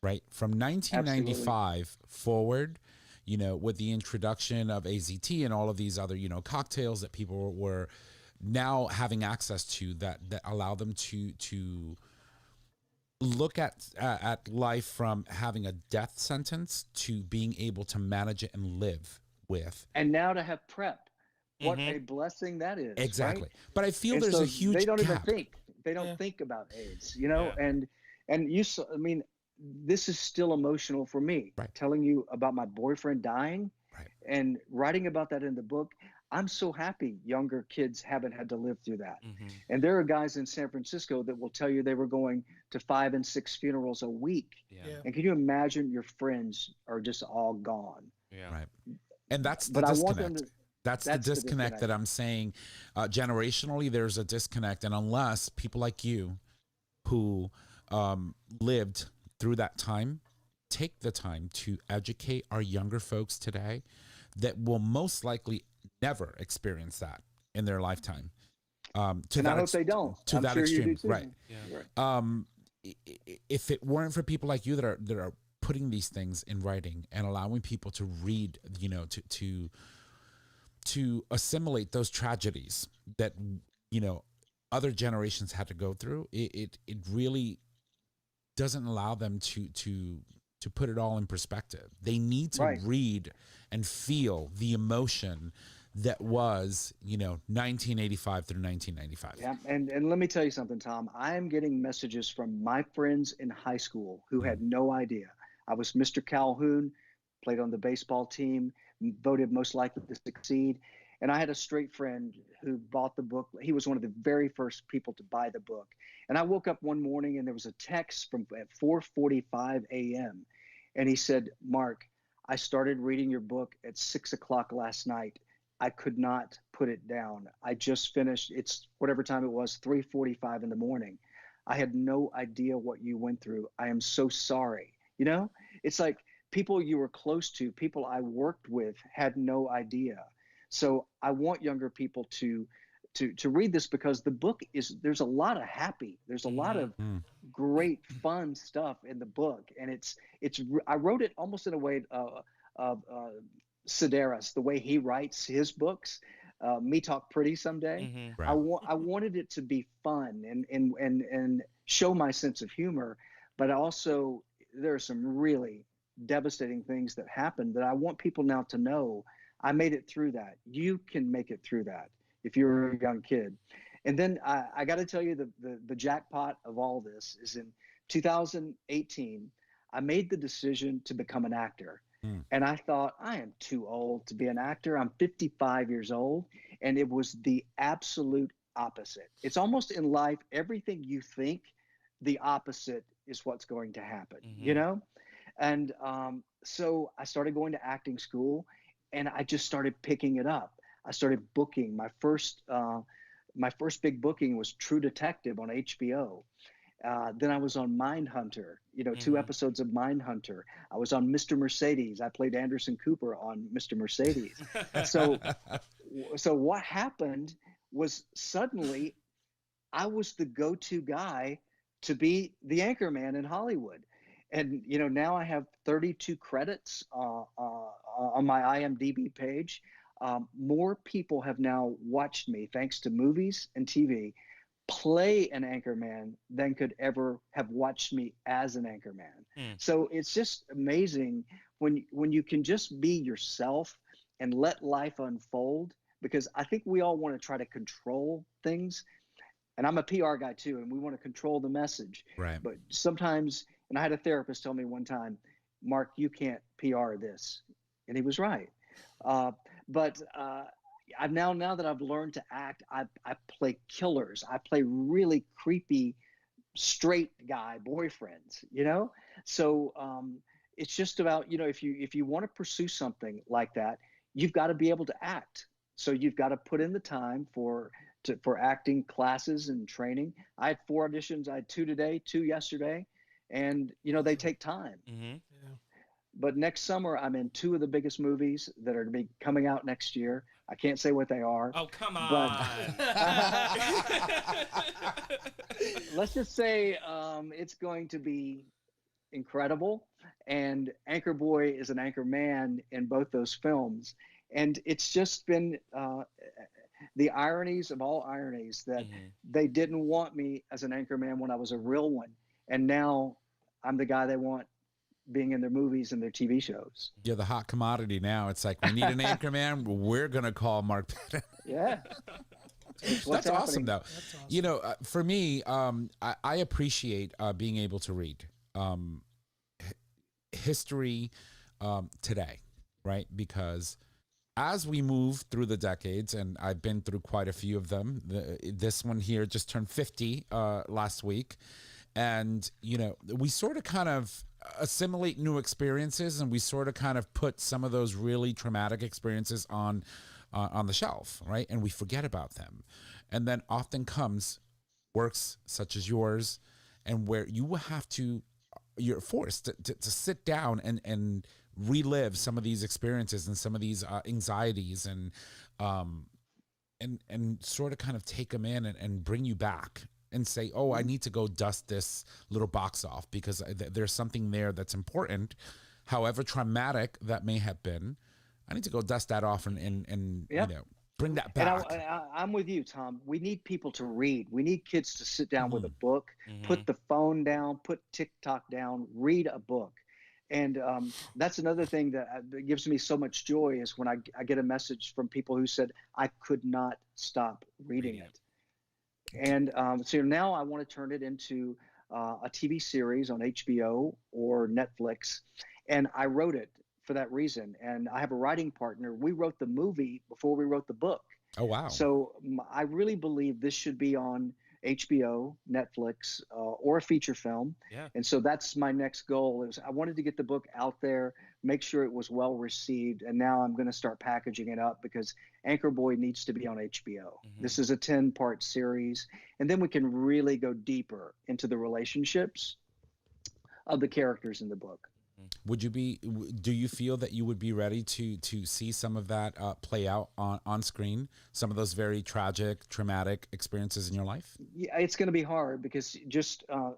right? From 1995 Absolutely. Forward, you know, with the introduction of AZT and all of these other, you know, cocktails that people were now having access to that allow them to look at life from having a death sentence to being able to manage it and live with.
And now to have PrEP. What a blessing that is.
Exactly.
Right?
But I feel there's a huge
they don't
gap.
even think. They don't think about AIDS, you know, and I mean, this is still emotional for me, telling you about my boyfriend dying and writing about that in the book. I'm so happy younger kids haven't had to live through that. And there are guys in San Francisco that will tell you they were going to 5 and 6 funerals a week. And can you imagine your friends are just all gone?
Right. And that's the disconnect. That's the disconnect that I'm saying. Generationally, there's a disconnect. And unless people like you who lived through that time take the time to educate our younger folks today that will most likely never experience that in their lifetime.
And I hope they don't.
To that extreme, right?
Yeah.
If it weren't for people like you that are putting these things in writing and allowing people to read, you know, to assimilate those tragedies that, you know, other generations had to go through, it really doesn't allow them to put it all in perspective. They need to read and feel the emotion that was, you know, 1985 through 1995.
Yeah, and let me tell you something, Tom. I am getting messages from my friends in high school who had no idea. I was Mr. Calhoun, played on the baseball team, voted most likely to succeed. And I had a straight friend who bought the book. He was one of the very first people to buy the book. And I woke up one morning and there was a text from at 4:45 a.m. And he said, Mark, I started reading your book at 6 o'clock last night. I could not put it down. I just finished. It's whatever time it was, 3:45 in the morning. I had no idea what you went through. I am so sorry. You know, it's like people you were close to, people I worked with had no idea. So I want younger people to read this because the book there's a lot of there's a lot of great fun stuff in the book. And I wrote it almost in a way of Sedaris, the way he writes his books, Me Talk Pretty Someday. I wanted it to be fun and show my sense of humor, but also there are some really devastating things that happened that I want people now to know I made it through that. You can make it through that if you're a young kid. And then I got to tell you the jackpot of all this is in 2018, I made the decision to become an actor. And I thought, I am too old to be an actor. I'm 55 years old. And it was the absolute opposite. It's almost in life, everything you think, the opposite is what's going to happen, you know? And so I started going to acting school, and I just started picking it up. I started booking. My first big booking was True Detective on HBO. Then I was on Mindhunter, 2 episodes of Mindhunter. I was on Mr. Mercedes. I played Anderson Cooper on Mr. Mercedes. So what happened was suddenly I was the go-to guy to be the anchorman in Hollywood. And, now I have 32 credits on my IMDb page. More people have now watched me, thanks to movies and TV, play an anchorman than could ever have watched me as an anchorman. So it's just amazing when you can just be yourself and let life unfold, because I think we all want to try to control things. And I'm a PR guy too, and we want to control the message.
Right.
But sometimes, and I had a therapist tell me one time, Mark, you can't PR this. And he was right. But I've now that I've learned to act, I play killers. I play really creepy, straight guy boyfriends, So it's just about, if you want to pursue something like that, you've got to be able to act. So you've got to put in the time for acting classes and training. I had 4 auditions. I had 2 today, 2 yesterday, and they take time.
Yeah.
But next summer, I'm in 2 of the biggest movies that are to be coming out next year. I can't say what they are.
Oh, come on.
Let's just say it's going to be incredible. And ANKRBOY is an anchor man in both those films. And it's just been the ironies of all ironies that they didn't want me as an anchor man when I was a real one. And now I'm the guy they want being in their movies and their TV shows.
You're the hot commodity now. It's like, we need an anchor man. We're going to call Mark Pettit.
Yeah.
That's awesome, though. That's awesome. For me, I appreciate being able to read history today, right? Because as we move through the decades, and I've been through quite a few of them, this one here just turned 50 last week. And, we sort of kind of assimilate new experiences, and we sort of kind of put some of those really traumatic experiences on the shelf, right? And we forget about them. And then often comes works such as yours, and where you're forced to sit down and relive some of these experiences and some of these anxieties and sort of kind of take them in and bring you back and say, oh, I need to go dust this little box off because there's something there that's important, however traumatic that may have been. I need to go dust that off and bring that back.
And I'm with you, Tom. We need people to read. We need kids to sit down with a book, put the phone down, put TikTok down, read a book. And that's another thing that gives me so much joy is when I get a message from people who said, I could not stop reading it. And so now I want to turn it into a TV series on HBO or Netflix. And I wrote it for that reason. And I have a writing partner. We wrote the movie before we wrote the book.
Oh, wow.
So I really believe this should be on HBO, Netflix, or a feature film.
Yeah.
And so that's my next goal is I wanted to get the book out there, make sure it was well received. And now I'm going to start packaging it up because ANKRBOY needs to be on HBO. This is a 10-part series. And then we can really go deeper into the relationships of the characters in the book.
Do you feel that you would be ready to see some of that play out on screen? Some of those very tragic, traumatic experiences in your life?
Yeah, it's going to be hard because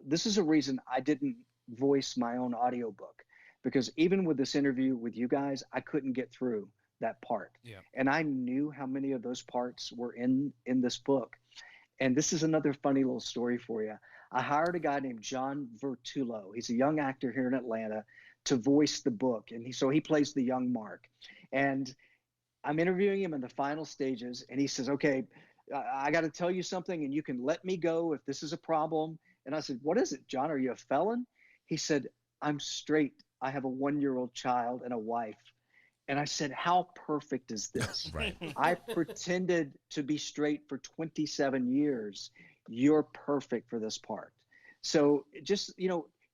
this is a reason I didn't voice my own audiobook, because even with this interview with you guys, I couldn't get through that part.
Yeah.
And I knew how many of those parts were in this book. And this is another funny little story for you. I hired a guy named John Vertullo. He's a young actor here in Atlanta to voice the book. And he plays the young Mark. And I'm interviewing him in the final stages. And he says, okay, I got to tell you something and you can let me go if this is a problem. And I said, what is it, John? Are you a felon? He said, I'm straight. I have a 1-year-old child and a wife. And I said, how perfect is this?
Right.
I pretended to be straight for 27 years. You're perfect for this part. So just,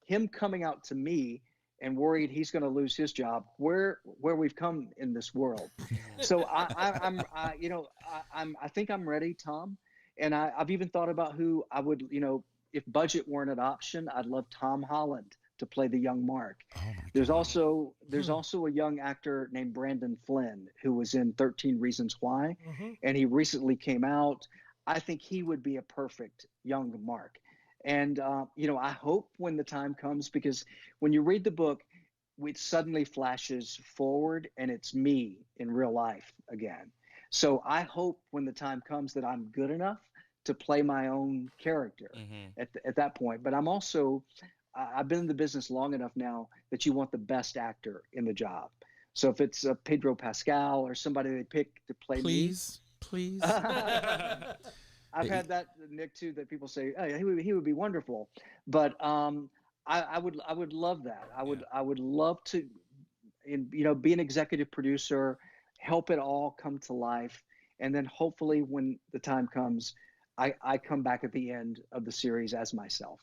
him coming out to me and worried he's going to lose his job, where we've come in this world. So I think I'm ready, Tom. And I've even thought about who I would, if budget weren't an option, I'd love Tom Holland to play the young Mark.
Oh my
There's
God.
also a young actor named Brandon Flynn who was in 13 Reasons Why, and he recently came out. I think he would be a perfect young Mark. And I hope when the time comes, because when you read the book, it suddenly flashes forward and it's me in real life again. So I hope when the time comes that I'm good enough to play my own character at that point. But I'm also, I've been in the business long enough now that you want the best actor in the job. So if it's Pedro Pascal or somebody they pick to play
Please.
I've had that, Nick, too, that people say, oh, he would be wonderful. But I would love that. I would love to, be an executive producer, help it all come to life. And then hopefully when the time comes, I come back at the end of the series as myself.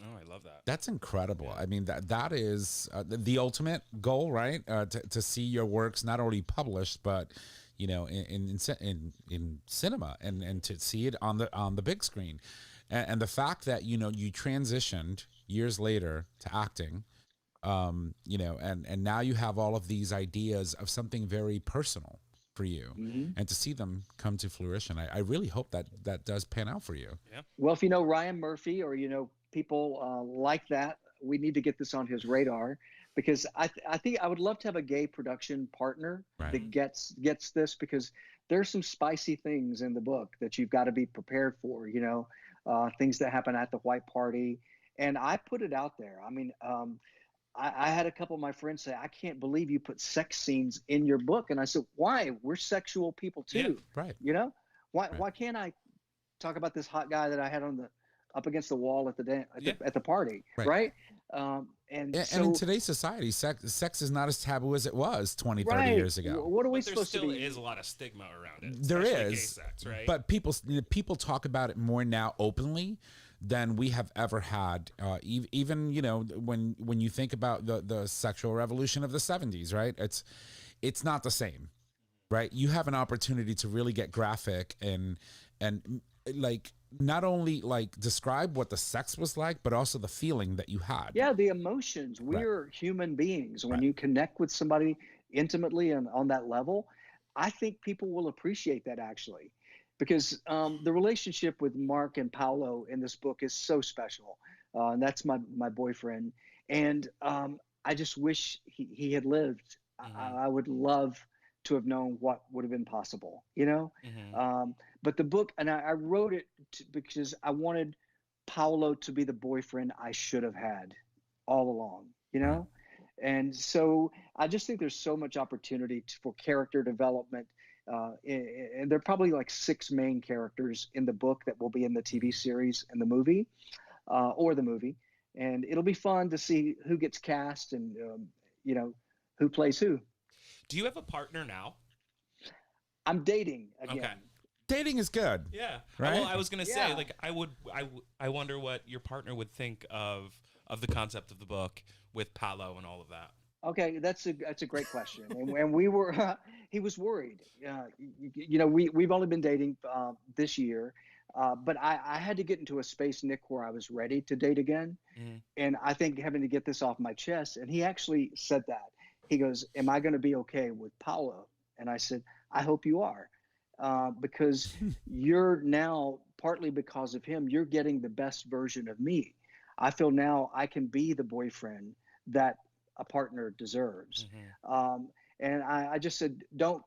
Oh, I love that.
That's incredible. I mean, that is the ultimate goal, right? To see your works not only published, but in cinema and to see it on the big screen, and the fact that you transitioned years later to acting, and now you have all of these ideas of something very personal for you, and to see them come to fruition. I really hope that does pan out for you.
Yeah.
Well, if Ryan Murphy or people like that, we need to get this on his radar, because I think I would love to have a gay production partner that gets this, because there's some spicy things in the book that you've got to be prepared for, things that happen at the white party. And I put it out there. I mean, I had a couple of my friends say, I can't believe you put sex scenes in your book. And I said, why? We're sexual people too.
Yeah, right.
Why can't I talk about this hot guy that I had up against the wall at the party, right? And
in today's society, sex is not as taboo as it was 20, 30 years ago.
What are we supposed to be?
There still is a lot of stigma around it.
There is,
gay sex, right?
but people talk about it more now openly than we have ever had. Even when you think about the sexual revolution of the 70s, right? It's not the same, right? You have an opportunity to really get graphic and like not only like describe what the sex was like, but also the feeling that you had.
Yeah, the emotions. We're human beings. When you connect with somebody intimately and on that level, I think people will appreciate that, actually, because the relationship with Mark and Paolo in this book is so special. And that's my boyfriend. And I just wish he had lived. I would love to have known what would have been possible, but the book, and I wrote it because I wanted Paolo to be the boyfriend I should have had all along, and so I just think there's so much opportunity for character development, and there are probably like 6 main characters in the book that will be in the TV series and the movie, and it'll be fun to see who gets cast and who plays who.
Do you have a partner now?
I'm dating again.
Okay.
Dating is good.
Yeah.
Right?
Well, I was gonna say, like, I wonder what your partner would think of the concept of the book with Paolo and all of that.
Okay, that's a great question, and we were he was worried. We've only been dating this year, but I had to get into a space, Nick, where I was ready to date again, and I think having to get this off my chest. And he actually said that. He goes, "Am I going to be okay with Paolo?" And I said, "I hope you are, because you're now, partly because of him, you're getting the best version of me. I feel now I can be the boyfriend that a partner deserves." And I just said, don't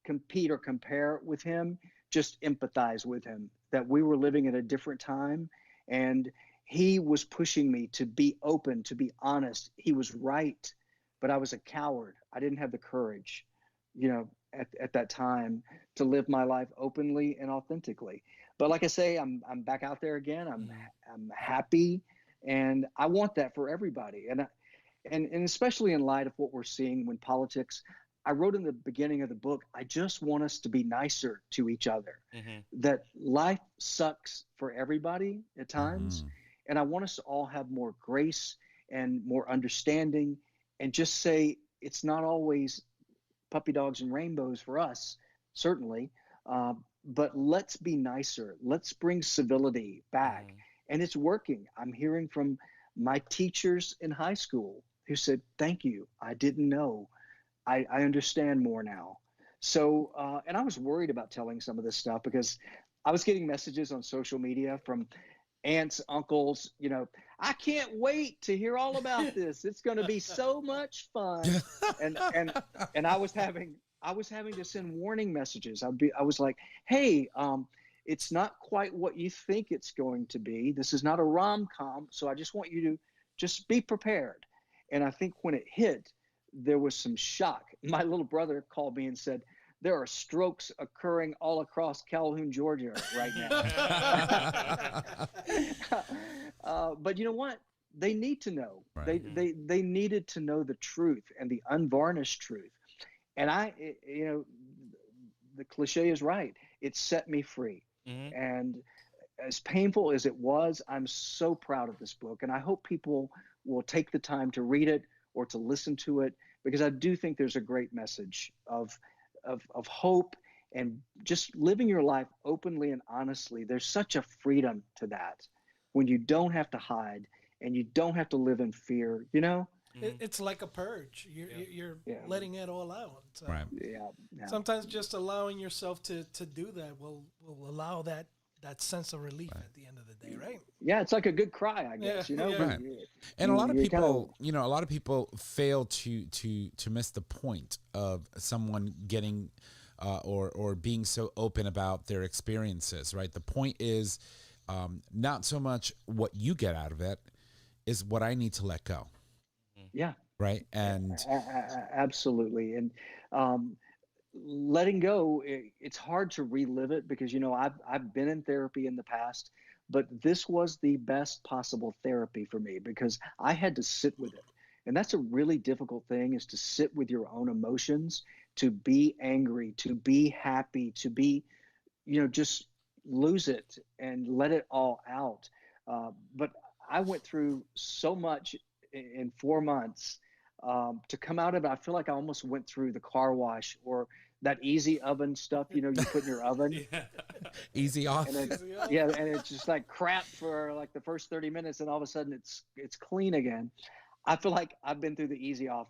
compete or compare with him. Just empathize with him, that we were living at a different time. And he was pushing me to be open, to be honest. He was right. But I was a coward. I didn't have the courage, at that time to live my life openly and authentically. But like I say, I'm back out there again. I'm happy, and I want that for everybody. And especially in light of what we're seeing when politics. I wrote in the beginning of the book, I just want us to be nicer to each other. That life sucks for everybody at times, and I want us to all have more grace and more understanding, and just say it's not always puppy dogs and rainbows for us, certainly, but let's be nicer. Let's bring civility back. And it's working. I'm hearing from my teachers in high school who said, thank you. I didn't know. I understand more now. So, and I was worried about telling some of this stuff because I was getting messages on social media from aunts, uncles, I can't wait to hear all about this. It's going to be so much fun. And I was having to send warning messages. I was like, hey, it's not quite what you think it's going to be. This is not a rom-com. So I just want you to just be prepared. And I think when it hit, there was some shock. My little brother called me and said, there are strokes occurring all across Calhoun, Georgia right now. But you know what? They need to know. Right. They needed to know the truth and the unvarnished truth. And the cliche is right. It set me free. And as painful as it was, I'm so proud of this book. And I hope people will take the time to read it or to listen to it, because I do think there's a great message of hope and just living your life openly and honestly. There's such a freedom to that when you don't have to hide and you don't have to live in fear,
It's like a purge. You're letting it all out. So
right.
Yeah.
Sometimes just allowing yourself to do that will allow that sense of relief at the end of the day, right?
Yeah, it's like a good cry, I guess.
Right. And a lot of people, a lot of people fail to miss the point of someone getting or being so open about their experiences, right? The point is not so much what you get out of it, is what I need to let go.
Yeah.
Right. And
absolutely. And letting go, it's hard to relive it because, I've been in therapy in the past, but this was the best possible therapy for me because I had to sit with it. And that's a really difficult thing, is to sit with your own emotions, to be angry, to be happy, to be, just lose it and let it all out. But I went through so much in 4 months to come out of it. I feel like I almost went through the car wash or that easy oven stuff, you put in your oven.
Easy off.
And and it's just like crap for like the first 30 minutes, and all of a sudden it's clean again. I feel like I've been through the easy off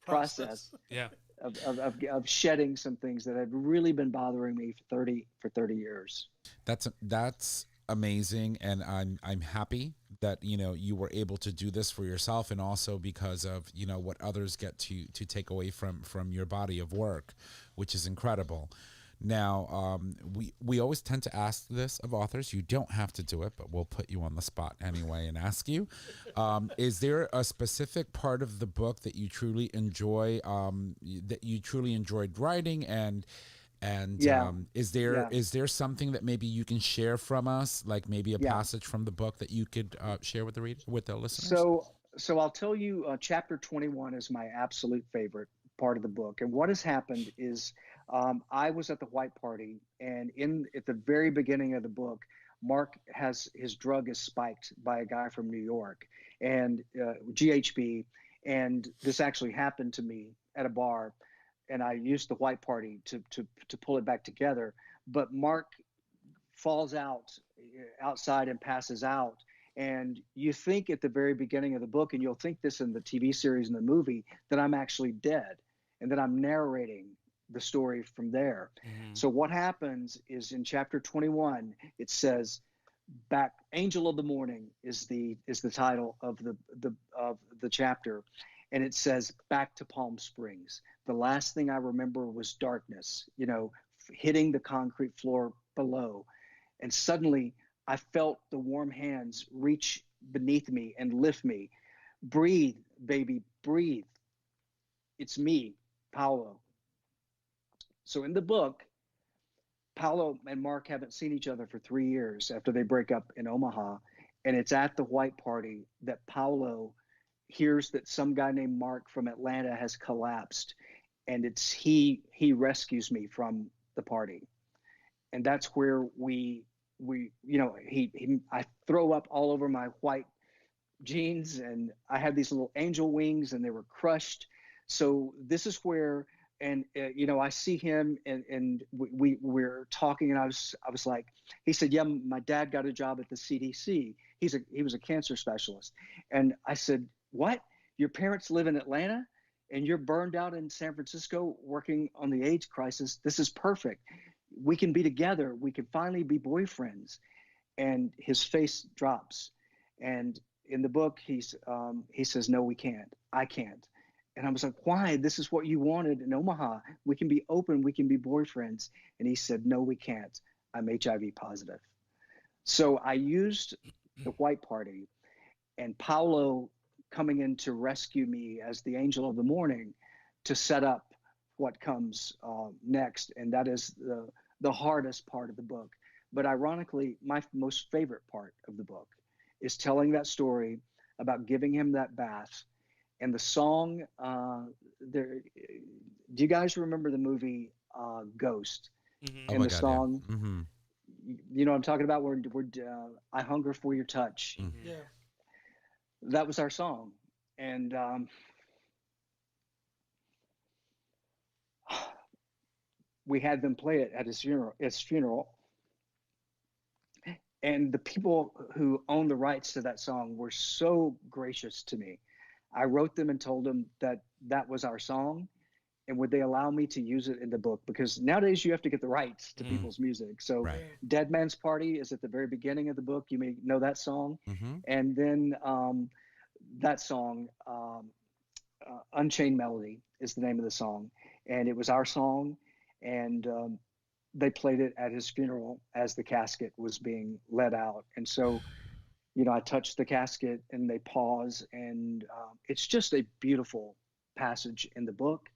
process.
Yeah.
Of shedding some things that had really been bothering me for 30 years.
That's amazing, and I'm happy that you were able to do this for yourself, and also because of what others get to take away from your body of work, which is incredible. Now, we always tend to ask this of authors. You don't have to do it, but we'll put you on the spot anyway and ask you, is there a specific part of the book that you truly enjoy, that you truly enjoyed writing, and is there something that maybe you can share from us, like maybe a passage from the book that you could share with the listeners?
So I'll tell you, chapter 21 is my absolute favorite part of the book. And what has happened is I was at the white party, and at the very beginning of the book, Mark has his drug is spiked by a guy from New York, and GHB, and this actually happened to me at a bar. And I used the white party to pull it back together. But Mark falls outside and passes out. And you think at the very beginning of the book, and you'll think this in the TV series and the movie, that I'm actually dead and that I'm narrating the story from there. Mm-hmm. So what happens is in chapter 21, it says, Angel of the Morning is the title of the chapter. And it says, back to Palm Springs. The last thing I remember was darkness, hitting the concrete floor below. And suddenly I felt the warm hands reach beneath me and lift me. Breathe, baby, breathe. It's me, Paolo. So in the book, Paolo and Mark haven't seen each other for 3 years after they break up in Omaha. And it's at the white party that Paolo hears that some guy named Mark from Atlanta has collapsed, and it's he rescues me from the party. And that's where I throw up all over my white jeans, and I had these little angel wings, and they were crushed. So this is where, and I see him, and we're talking, and I was like, he said, yeah, my dad got a job at the CDC. He was a cancer specialist, and I said, what? Your parents live in Atlanta, and you're burned out in San Francisco working on the AIDS crisis. This is perfect. We can be together. We can finally be boyfriends. And his face drops. And in the book, he says, no, we can't. I can't. And I was like, why? This is what you wanted in Omaha. We can be open. We can be boyfriends. And he said, no, we can't. I'm HIV positive. So I used the white party and Paolo coming in to rescue me as the angel of the morning to set up what comes next. And that is the hardest part of the book. But ironically, my most favorite part of the book is telling that story about giving him that bath. And the song, do you guys remember the movie Ghost?
Mm-hmm.
And the song,
Mm-hmm.
you know what I'm talking about, where I hunger for your touch.
Mm-hmm.
Yeah.
That was our song. And we had them play it at his funeral. And the people who own the rights to that song were so gracious to me. I wrote them and told them that that was our song, and would they allow me to use it in the book? Because nowadays you have to get the rights to people's music. So
Right.
Dead Man's Party is at the very beginning of the book. You may know that song.
Mm-hmm.
And then that song, Unchained Melody is the name of the song. And it was our song. And they played it at his funeral as the casket was being let out. And so, I touched the casket and they pause. And it's just a beautiful passage in the book.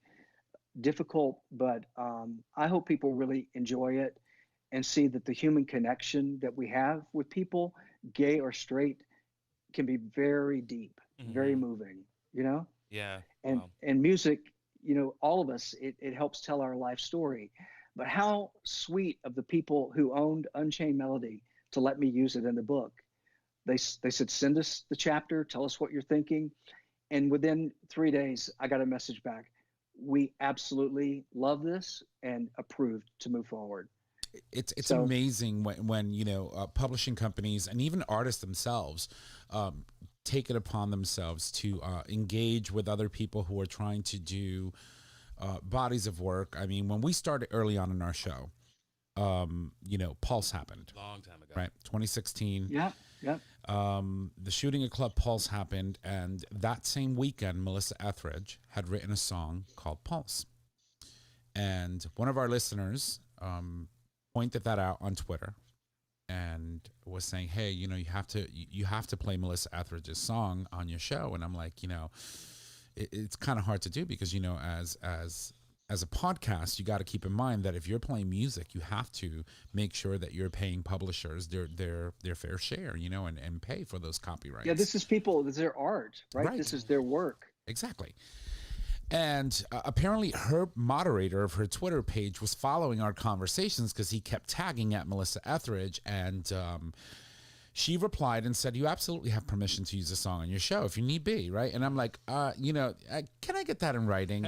Difficult, but I hope people really enjoy it and see that the human connection that we have with people, gay or straight, can be very deep, very moving,
Yeah.
And
Wow.
and music, all of us, it helps tell our life story. But how sweet of the people who owned Unchained Melody to let me use it in the book. They said, send us the chapter, tell us what you're thinking. And within 3 days, I got a message back. We absolutely love this and approved to move forward.
It's
So-
amazing when publishing companies and even artists themselves take it upon themselves to engage with other people who are trying to do bodies of work. I mean, when we started early on in our show, Pulse happened,
Long time ago.
right? 2016.
Yeah.
The shooting at Club Pulse happened, and that same weekend, Melissa Etheridge had written a song called Pulse. And one of our listeners pointed that out on Twitter and was saying, hey, you have to play Melissa Etheridge's song on your show. And I'm like, it's kind of hard to do because, as a podcast, you got to keep in mind that if you're playing music, you have to make sure that you're paying publishers their fair share, and pay for those copyrights.
Yeah, this is their art, right?
Right.
This is their work.
Exactly. And apparently her moderator of her Twitter page was following our conversations because he kept tagging at Melissa Etheridge. And she replied and said, you absolutely have permission to use the song on your show if you need be, right? And I'm like, can I get that in writing?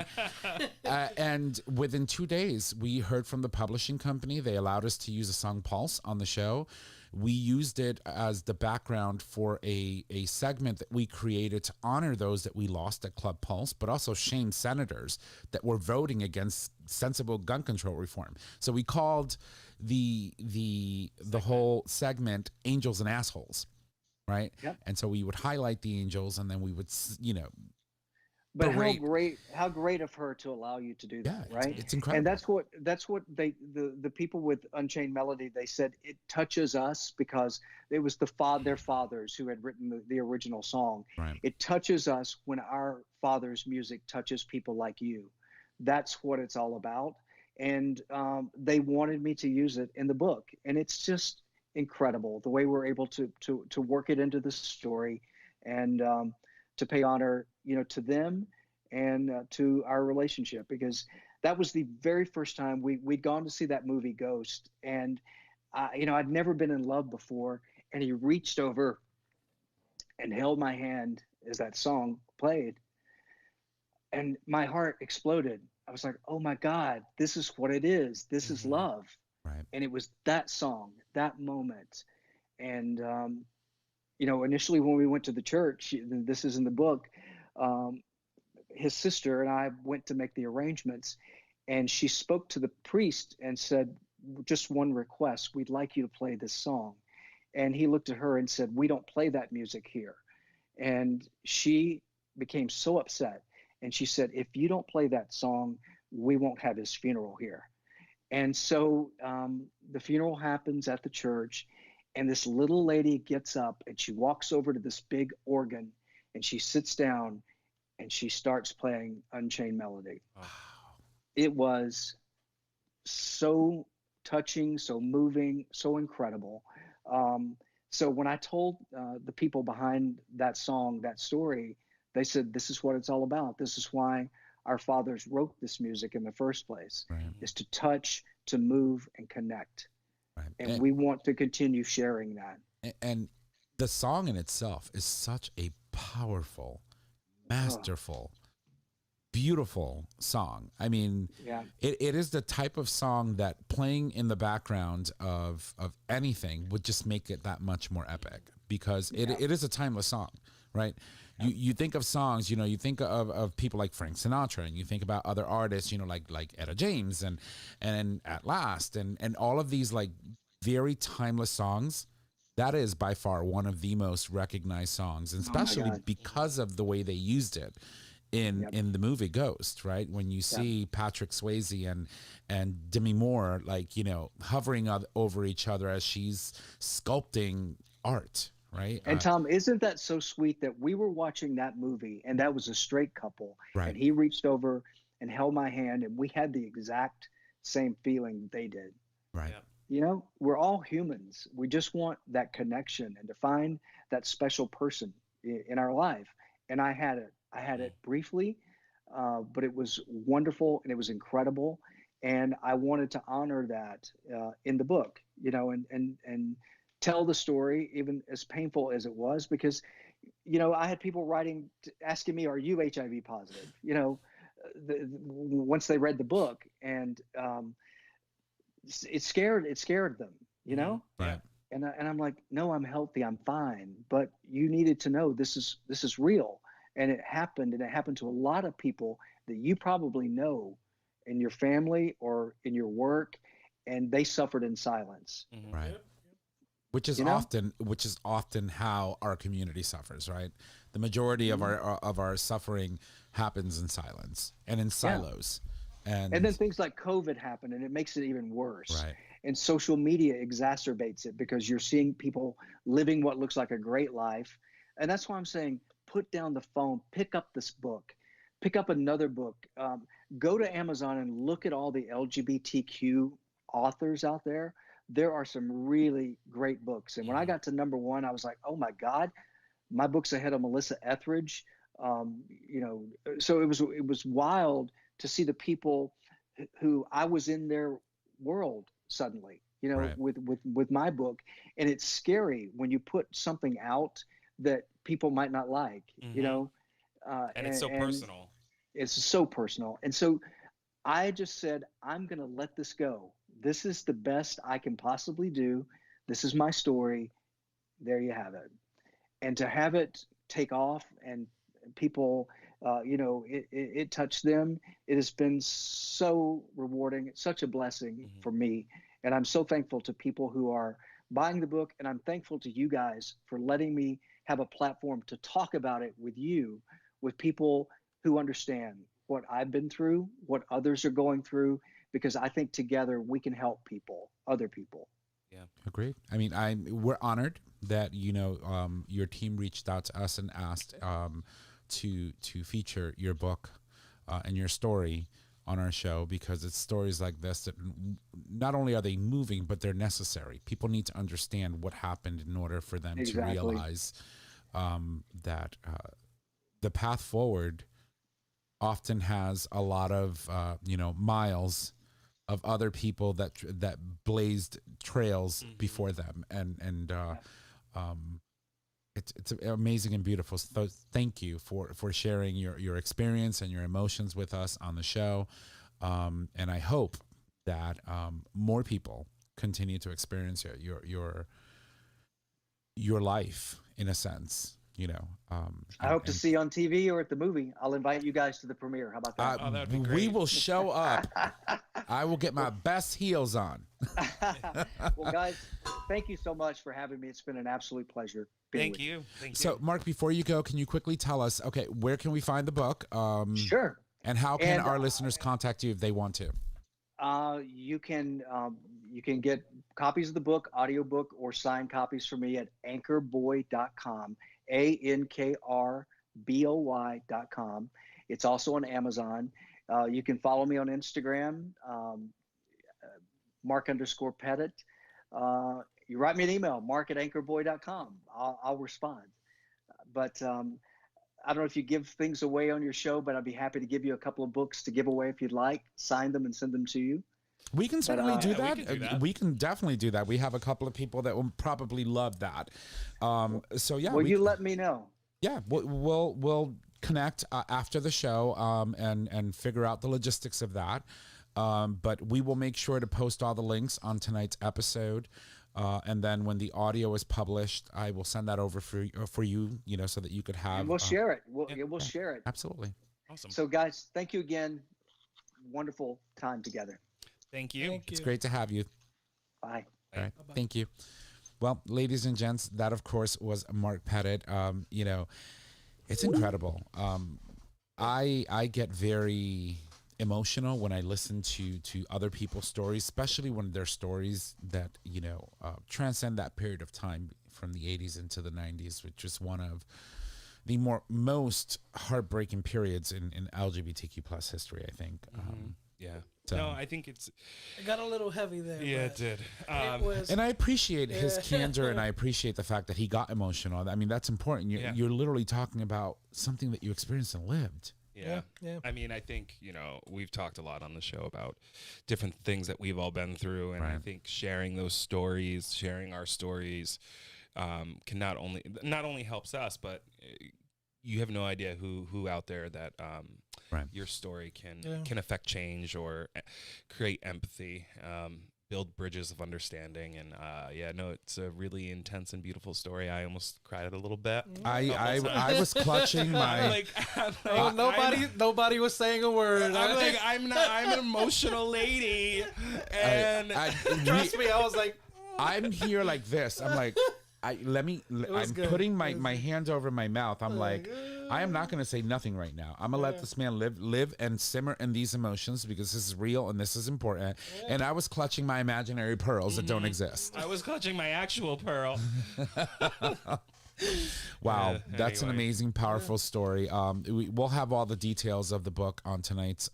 And within 2 days, we heard from the publishing company. They allowed us to use the song Pulse on the show. We used it as the background for a segment that we created to honor those that we lost at Club Pulse, but also shame senators that were voting against sensible gun control reform. So we called the whole segment Angels and Assholes, right?
Yep.
And so we would highlight the angels, and then we would,
But
berate.
how great of her to allow you to do that,
Yeah,
right?
it's incredible.
And that's what the people with Unchained Melody, they said it touches us because it was their fathers who had written the original song.
Right.
It touches us when our father's music touches people like you. That's what it's all about. And they wanted me to use it in the book, and it's just incredible the way we're able to work it into the story and to pay honor, to them and to our relationship, because that was the very first time we'd gone to see that movie Ghost, and I'd never been in love before, and he reached over and held my hand as that song played. And my heart exploded. I was like, oh my God, this is what it is. This is love.
Right.
And it was that song, that moment. And, you know, initially when we went to the church, this is in the book, his sister and I went to make the arrangements, and she spoke to the priest and said, just one request, we'd like you to play this song. And he looked at her and said, we don't play that music here. And she became so upset. And she said, if you don't play that song, we won't have his funeral here. And so the funeral happens at the church, and this little lady gets up and she walks over to this big organ, and she sits down and she starts playing Unchained Melody. Wow. It was so touching, so moving, so incredible. So when I told the people behind that song, that story, they said, this is what it's all about. This is why our fathers wrote this music in the first place, is to touch, to move, and connect. Right. And we want to continue sharing that.
And the song in itself is such a powerful, masterful, beautiful song. I mean, it is the type of song that playing in the background of anything would just make it that much more epic, because it is a timeless song, right? You think of songs, you know, you think of people like Frank Sinatra, and you think about other artists, you know, like Etta James and At Last and all of these like very timeless songs. That is by far one of the most recognized songs, and especially because of the way they used it in the movie Ghost, right? When you see Patrick Swayze and Demi Moore, like, you know, hovering over each other as she's sculpting art, right?
And Tom, isn't that so sweet that we were watching that movie, and that was a straight couple, and he reached over and held my hand, and we had the exact same feeling they did.
Right.
Yeah. You know, we're all humans. We just want that connection and to find that special person in our life. And I had it. I had it briefly, but it was wonderful and it was incredible. And I wanted to honor that in the book, you know, and tell the story, even as painful as it was, because, you know, I had people writing, asking me, are you HIV positive? You know, once they read the book, and it scared them, you know?
Right.
And I'm like, no, I'm healthy. I'm fine. But you needed to know this is real. And it happened to a lot of people that you probably know in your family or in your work, and they suffered in silence.
Right. Which is often how our community suffers, right? The majority of our suffering happens in silence and in silos. And
then things like COVID happen, and it makes it even worse.
Right.
And social media exacerbates it, because you're seeing people living what looks like a great life. And that's why I'm saying, put down the phone, pick up this book, pick up another book, go to Amazon and look at all the LGBTQ authors out there. There are some really great books. And when I got to number 1, I was like, oh my God, my book's ahead of Melissa Etheridge. You know, so it was wild to see the people who I was in their world suddenly, you know, with my book. And it's scary when you put something out that people might not like, you know.
And it's so personal.
It's so personal. And so I just said, I'm going to let this go. This is the best I can possibly do. This is my story. There you have it. And to have it take off and people, you know, it touched them. It has been so rewarding. It's such a blessing for me. And I'm so thankful to people who are buying the book. And I'm thankful to you guys for letting me have a platform to talk about it with you, with people who understand what I've been through, what others are going through, because I think together we can help people, other people.
Yeah, agreed. I mean, we're honored that, you know, your team reached out to us and asked to feature your book and your story on our show, because it's stories like this that not only are they moving, but they're necessary. People need to understand what happened in order for them to realize that the path forward often has a lot of you know, miles of other people that blazed trails before them, and it's amazing and beautiful. So thank you for sharing your experience and your emotions with us on the show. And I hope that more people continue to experience your life in a sense.
I hope to see you on TV or at the movie. I'll invite you guys to the premiere. How about that?
That would be great.
We will show up. I will get my best heels on.
Well, guys, thank you so much for having me. It's been an absolute pleasure.
Thank you.
So, Mark, before you go, can you quickly tell us, okay, where can we find the book?
Sure.
And how can our listeners contact you if they want to?
You can get copies of the book, audiobook, or signed copies from me at ANKRBOY.com, ANKRBOY.com. It's also on Amazon. You can follow me on Instagram, Mark_Pettit. You write me an email, mark@anchorboy.com. I'll respond. But I don't know if you give things away on your show, but I'd be happy to give you a couple of books to give away if you'd like. Sign them and send them to you.
We can certainly do that.
We can do that.
We can definitely do that. We have a couple of people that will probably love that. So yeah.
Well, you let me know.
Yeah, we'll connect after the show and figure out the logistics of that. But we will make sure to post all the links on tonight's episode. And then when the audio is published, I will send that over for you, so that you could have.
And we'll share it. We'll share it.
Absolutely.
Awesome.
So, guys, thank you again. Wonderful time together.
Thank you.
It's great to have you.
Bye.
All right. Thank you. Well, ladies and gents, that of course was Mark Pettit. It's incredible. I get very emotional when I listen to other people's stories, especially when they're stories that transcend that period of time from the 80s into the 90s, which is one of the most heartbreaking periods in LGBTQ plus history, I think.
Yeah.
So.
No, I think it
got a little heavy there.
Yeah, it did.
And I appreciate his candor, and I appreciate the fact that he got emotional. I mean, that's important. You're literally talking about something that you experienced and lived.
Yeah. I mean, I think, we've talked a lot on the show about different things that we've all been through. And I think sharing those stories, sharing our stories, can not only helps us, but you have no idea who out there that your story can affect change or create empathy, build bridges of understanding. And it's a really intense and beautiful story. I almost cried a little bit.
I was clutching my
nobody was saying a word.
I'm an emotional lady, and
trust me, I was like,
I'm here like this. I'm like, I'm putting my hands over my mouth. I'm like, I am not going to say nothing right now. I'm going to let this man live and simmer in these emotions because this is real and this is important. And I was clutching my imaginary pearls that don't exist.
I was clutching my actual pearl.
Wow, that's an amazing, powerful story. We'll have all the details of the book on tonight's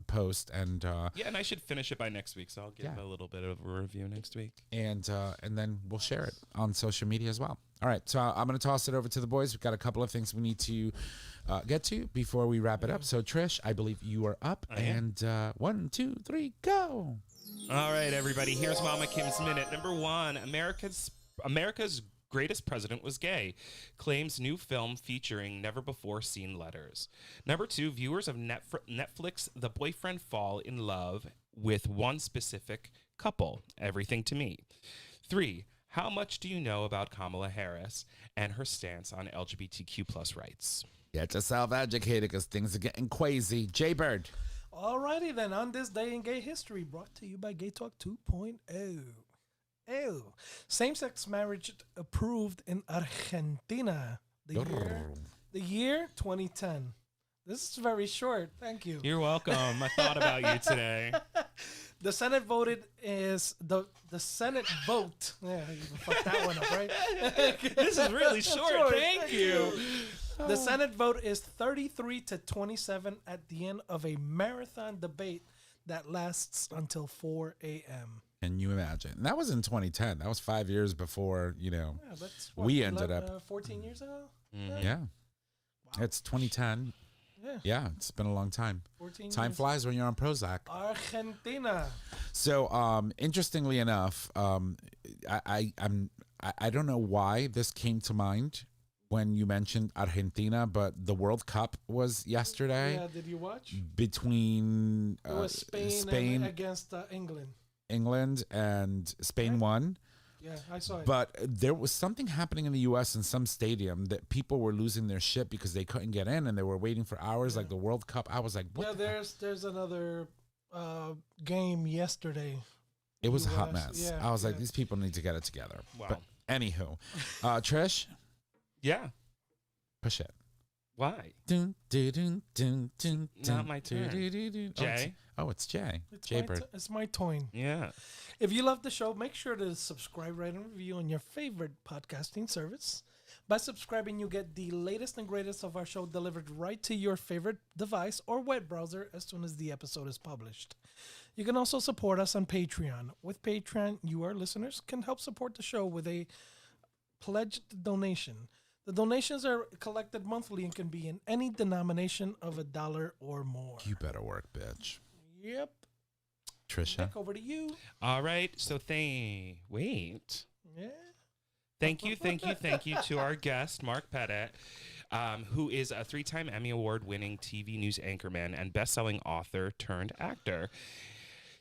post, and
and I should finish it by next week, so I'll give a little bit of a review next week,
and then we'll share it on social media as well. All right, so I'm going to toss it over to the boys. We've got a couple of things we need to get to before we wrap it up. So Trish, I believe you are up, and 1, 2, 3, go.
All right, everybody. Here's Mama Kim's Minute. Number 1: America's greatest president was gay, claims new film featuring never-before-seen letters. Number 2, viewers of Netflix The Boyfriend fall in love with one specific couple, Everything to Me. 3, how much do you know about Kamala Harris and her stance on LGBTQ plus rights?
Get yourself educated because things are getting crazy. Jay Bird.
Alrighty then, on this day in gay history, brought to you by GayTalk 2.0. Same-sex marriage approved in Argentina. The year 2010. This is very short. Thank you.
You're welcome. I thought about you today.
The Senate voted the Senate vote. Yeah, you fucked that one up, right?
This is really short. Thank you.
The Senate vote is 33-27 at the end of a marathon debate that lasts until 4 a.m.
Can you imagine? And that was in 2010. That was 5 years before,
that's
we ended up
14 years ago.
Yeah. Wow. It's 2010. Yeah, it's been a long time.
14
time
years.
Flies when you're on Prozac.
Argentina.
So, interestingly enough, I don't know why this came to mind when you mentioned Argentina, but the World Cup was yesterday.
Yeah, did you watch?
Between
It was Spain against England.
England and Spain won.
Yeah, I saw it.
But there was something happening in the U.S. in some stadium that people were losing their shit because they couldn't get in and they were waiting for hours, like the World Cup. I was like, what?
Yeah, there's another game yesterday.
It was a
US.
hot mess.
Yeah,
I was like, these people need to get it together.
Wow.
But anywho, Trish,
Yeah.
push it.
Why?
Dun, dun, dun, dun, dun,
Not my
dun,
turn.
dun, dun, dun.
Jay?
It's Jay.
It's
Jay
my
Bird.
it's my toin.
Yeah.
If you love the show, make sure to subscribe, rate, and review on your favorite podcasting service. By subscribing, you get the latest and greatest of our show delivered right to your favorite device or web browser as soon as the episode is published. You can also support us on Patreon. With Patreon, you, our listeners, can help support the show with a pledged donation. The donations are collected monthly and can be in any denomination of $1 or more.
You better work, bitch.
Yep.
Trisha.
Back over to you.
All right. So wait.
Yeah.
Thank you to our guest, Mark Pettit, who is a 3-time Emmy Award-winning TV news anchorman and best-selling author turned actor.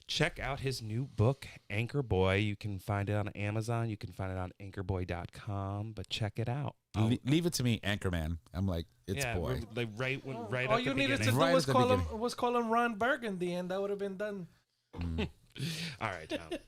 Check out his new book, ANKRBOY. You can find it on Amazon. You can find it on anchorboy.com, but check it out.
Leave it to me, Anchorman. I'm like, it's boy.
Like right
All
at
you
the
needed to
beginning.
do
Right
was
at the
call him Ron Burgundy, and that would have been done.
All right, Tom.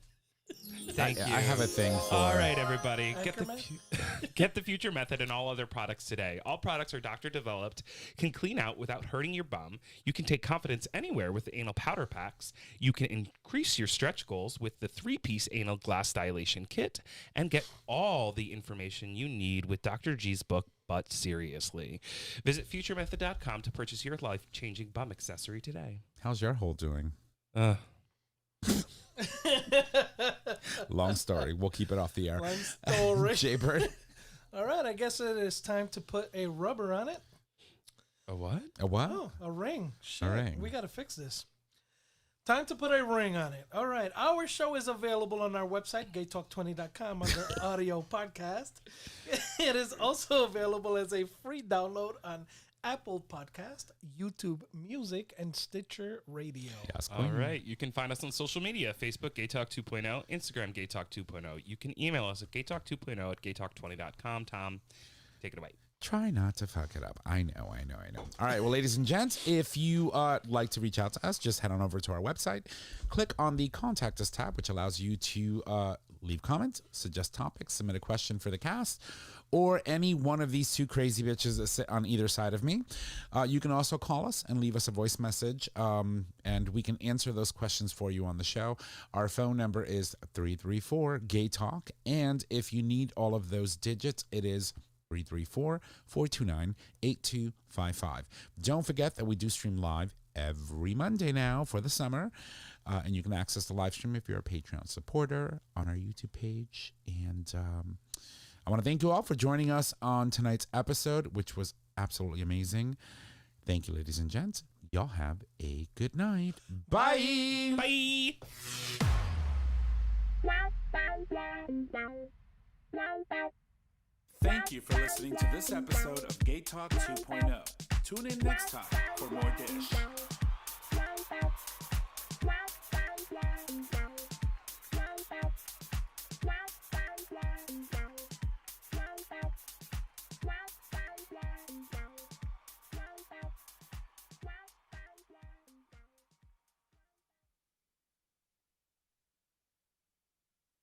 Thank you.
I have a thing for.
All right, everybody.
Anchorman?
Get the Future Method and all other products today. All products are doctor developed, can clean out without hurting your bum. You can take confidence anywhere with the anal powder packs. You can increase your stretch goals with the 3-piece anal glass dilation kit and get all the information you need with Dr. G's book, But Seriously. Visit futuremethod.com to purchase your life-changing bum accessory today.
How's your hole doing? Long story. We'll keep it off the air.
Long story.
Jay Bird.
All right, I guess it is time to put a rubber on it.
A what?
A what?
Oh, a ring. Shit,
ring.
we got to fix this. Time to put a ring on it. All right, our show is available on our website, gaytalk20.com, under audio podcast. It is also available as a free download on Apple Podcast, YouTube Music, and Stitcher Radio.
Yes,
All right. You can find us on social media, Facebook, GayTalk 2.0, Instagram, GayTalk 2.0. You can email us at gaytalk2.0 at gaytalk20.com. Tom, take it away.
Try not to fuck it up. I know. All right. Well, ladies and gents, if you like to reach out to us, just head on over to our website. Click on the Contact Us tab, which allows you to leave comments, suggest topics, submit a question for the cast, or any one of these two crazy bitches that sit on either side of me. You can also call us and leave us a voice message, and we can answer those questions for you on the show. Our phone number is 334-GAY-TALK, and if you need all of those digits, it is 334-429-8255. Don't forget that we do stream live every Monday now for the summer, and you can access the live stream if you're a Patreon supporter on our YouTube page. And I want to thank you all for joining us on tonight's episode, which was absolutely amazing. Thank you, ladies and gents. Y'all have a good night. Bye.
Bye.
Thank you for listening to this episode of Gay Talk 2.0. Tune in next time for more dish.